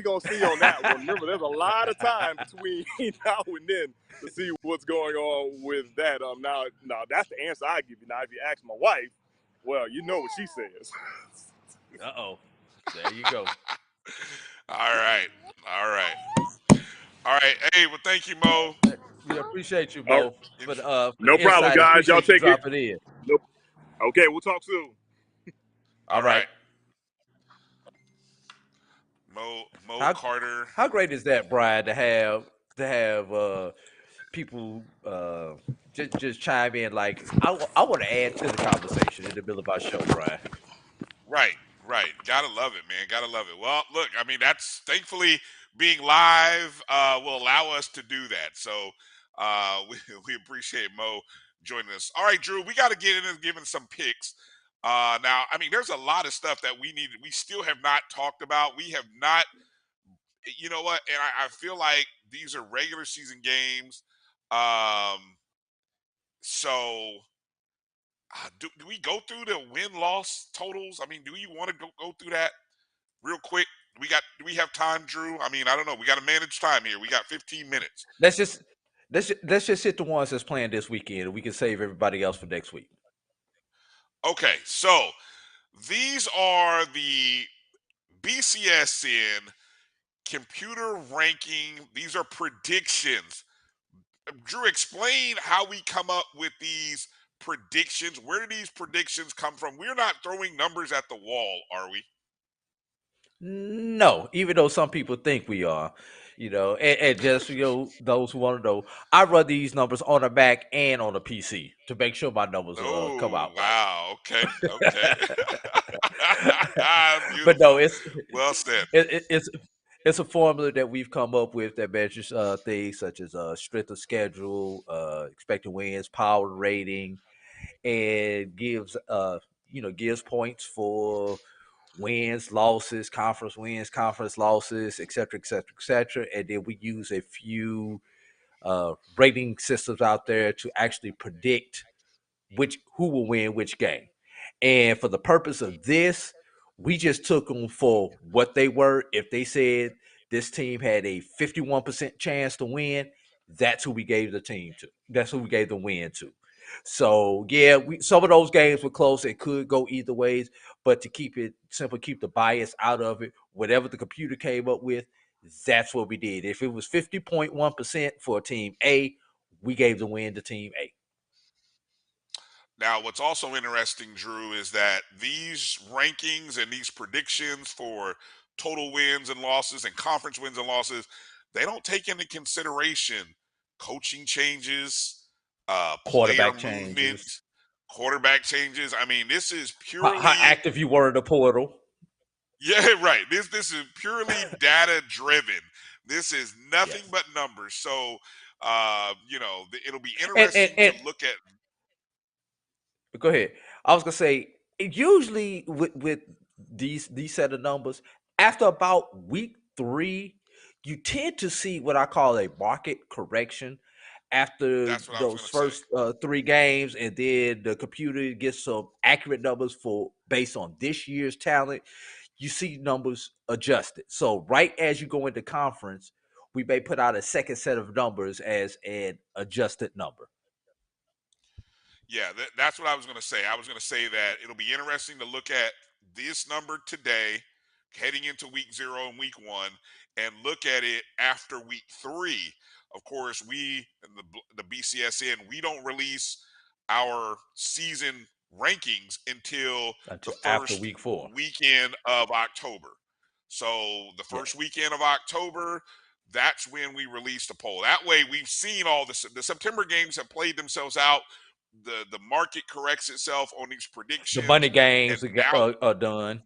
gonna see on that one. Remember, there's a lot of time between now and then to see what's going on with that. Now that's the answer I give you. Now, if you ask my wife, well, you know what she says. Uh-oh. There you go. All right. Hey, well, thank you, Mo. We appreciate you, Mo, for the no insight. problem, guys. Appreciate Y'all take dropping in. Nope. Okay, we'll talk soon. All right. Mo Carter. How great is that, Brian, to have people just chime in like I want to add to the conversation in the middle of our show, Brian. Right. Gotta love it, man. Gotta love it. Well, look, I mean, that's thankfully being live will allow us to do that. So we appreciate Mo joining us. All right, Drew, we got to get into giving some picks. Now, I mean, there's a lot of stuff that we still have not talked about. We have not, you know what? And I feel like these are regular season games. So do we go through the win-loss totals? I mean, do you want to go through that real quick? Do we have time, Drew? I mean, I don't know. We got to manage time here. We got 15 minutes. Let's just hit the ones that's playing this weekend, and we can save everybody else for next week. Okay, so these are the BCSN computer ranking. These are predictions. Drew, explain how we come up with these predictions. Where do these predictions come from? We're not throwing numbers at the wall, are we? No, even though some people think we are, and just those who want to know, I run these numbers on the Mac and on the PC to make sure my numbers come out. Wow, okay. But no, it's well said. It's a formula that we've come up with that measures things such as strength of schedule, expected wins, power rating, and gives points for wins, losses, conference wins, conference losses, et cetera, et cetera, et cetera. And then we use a few rating systems out there to actually predict who will win which game. And for the purpose of this, we just took them for what they were. If they said this team had a 51% chance to win, that's who we gave the team to. That's who we gave the win to. So, yeah, some of those games were close. It could go either ways, but to keep it simple, keep the bias out of it, whatever the computer came up with, that's what we did. If it was 50.1% for team A, we gave the win to team A. Now, what's also interesting, Drew, is that these rankings and these predictions for total wins and losses and conference wins and losses, they don't take into consideration coaching changes, player movement, quarterback changes. I mean, this is How purely active you were in the portal. yeah, right. This is purely data driven. This is nothing Yes. but numbers. So, it'll be And interesting to look at. go ahead. I was gonna say usually with these set of numbers, after about week 3, you tend to see what I call a market correction after That's what I was those going to say. first 3 games, and then the computer gets some accurate numbers for based on this year's talent. You see numbers adjusted. So right as you go into conference, we may put out a second set of numbers as an adjusted number. Yeah, that's what I was going to say. I was going to say that it'll be interesting to look at this number today, heading into week 0 and week 1, and look at it after week 3. Of course, we, the BCSN, we don't release our season rankings until the After first week 4. weekend of October. So the first weekend of October, that's when we release the poll. That way, we've seen all the September games have played themselves out. The market corrects itself on these The predictions, money games and now are done.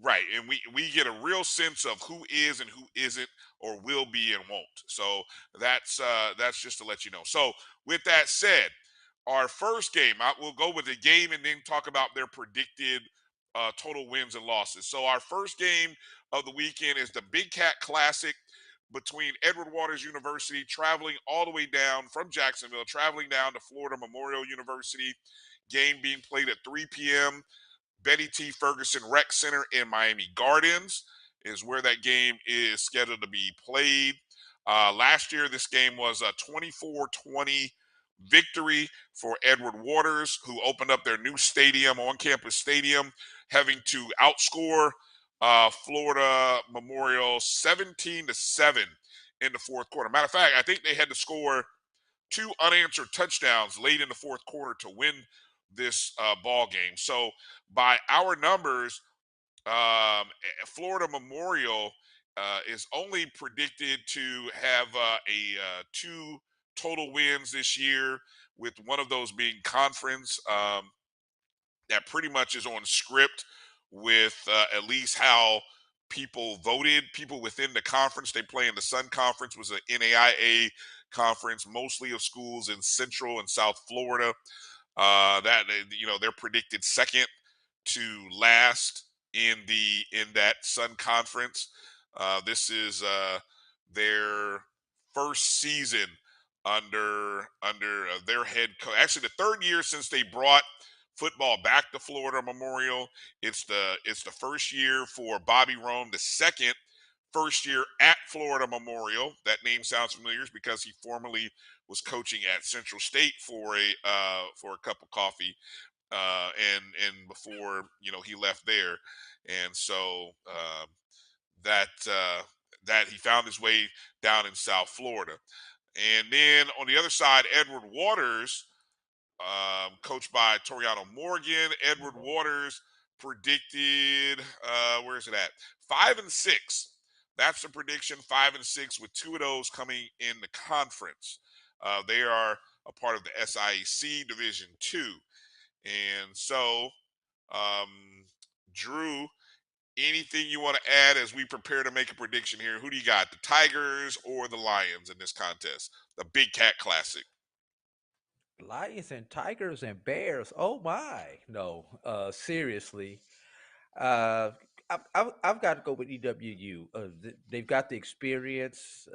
right, and we get a real sense of who is and who isn't, or will be and won't. So that's just to let you know. So with that said, our first game, we'll go with the game and then talk about their predicted total wins and losses. So our first game of the weekend is the Big Cat Classic between Edward Waters University, traveling all the way down from Jacksonville, traveling down to Florida Memorial University. Game being played at 3 p.m. Betty T. Ferguson Rec Center in Miami Gardens is where that game is scheduled to be played. Last year, this game was a 24-20 victory for Edward Waters, who opened up their new stadium, on-campus stadium, having to outscore Florida Memorial 17-7 in the fourth quarter. Matter of fact, I think they had to score 2 unanswered touchdowns late in the fourth quarter to win this ball game. So by our numbers, Florida Memorial is only predicted to have 2 total wins this year, with one of those being conference. That pretty much is on script with at least how people voted. People within the conference, they play in the Sun Conference, was an NAIA conference, mostly of schools in Central and South Florida. They're predicted second to last in that Sun Conference. This is their first season under their head coach. Actually, the 3rd year since they brought football back to Florida Memorial. It's the first year for Bobby Rome, the second first year at Florida Memorial. That name sounds familiar because he formerly was coaching at Central State for a cup of coffee, and before he left there, and so that he found his way down in South Florida. And then on the other side, Edward Waters, coached by Toriano Morgan. Edward Waters predicted, where is it at? 5-6. That's the prediction, 5-6, with 2 of those coming in the conference. They are a part of the SIAC Division II. And so, Drew, anything you want to add as we prepare to make a prediction here? Who do you got, the Tigers or the Lions in this contest, the Big Cat Classic? Lions and Tigers and Bears. Oh my! No, seriously. Uh, I've got to go with EWU. They've got the experience.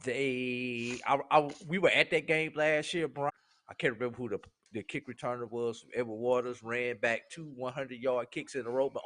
We were at that game last year, Brian. I can't remember who the kick returner was. Edward Waters ran back 2 100-yard kicks in a row, but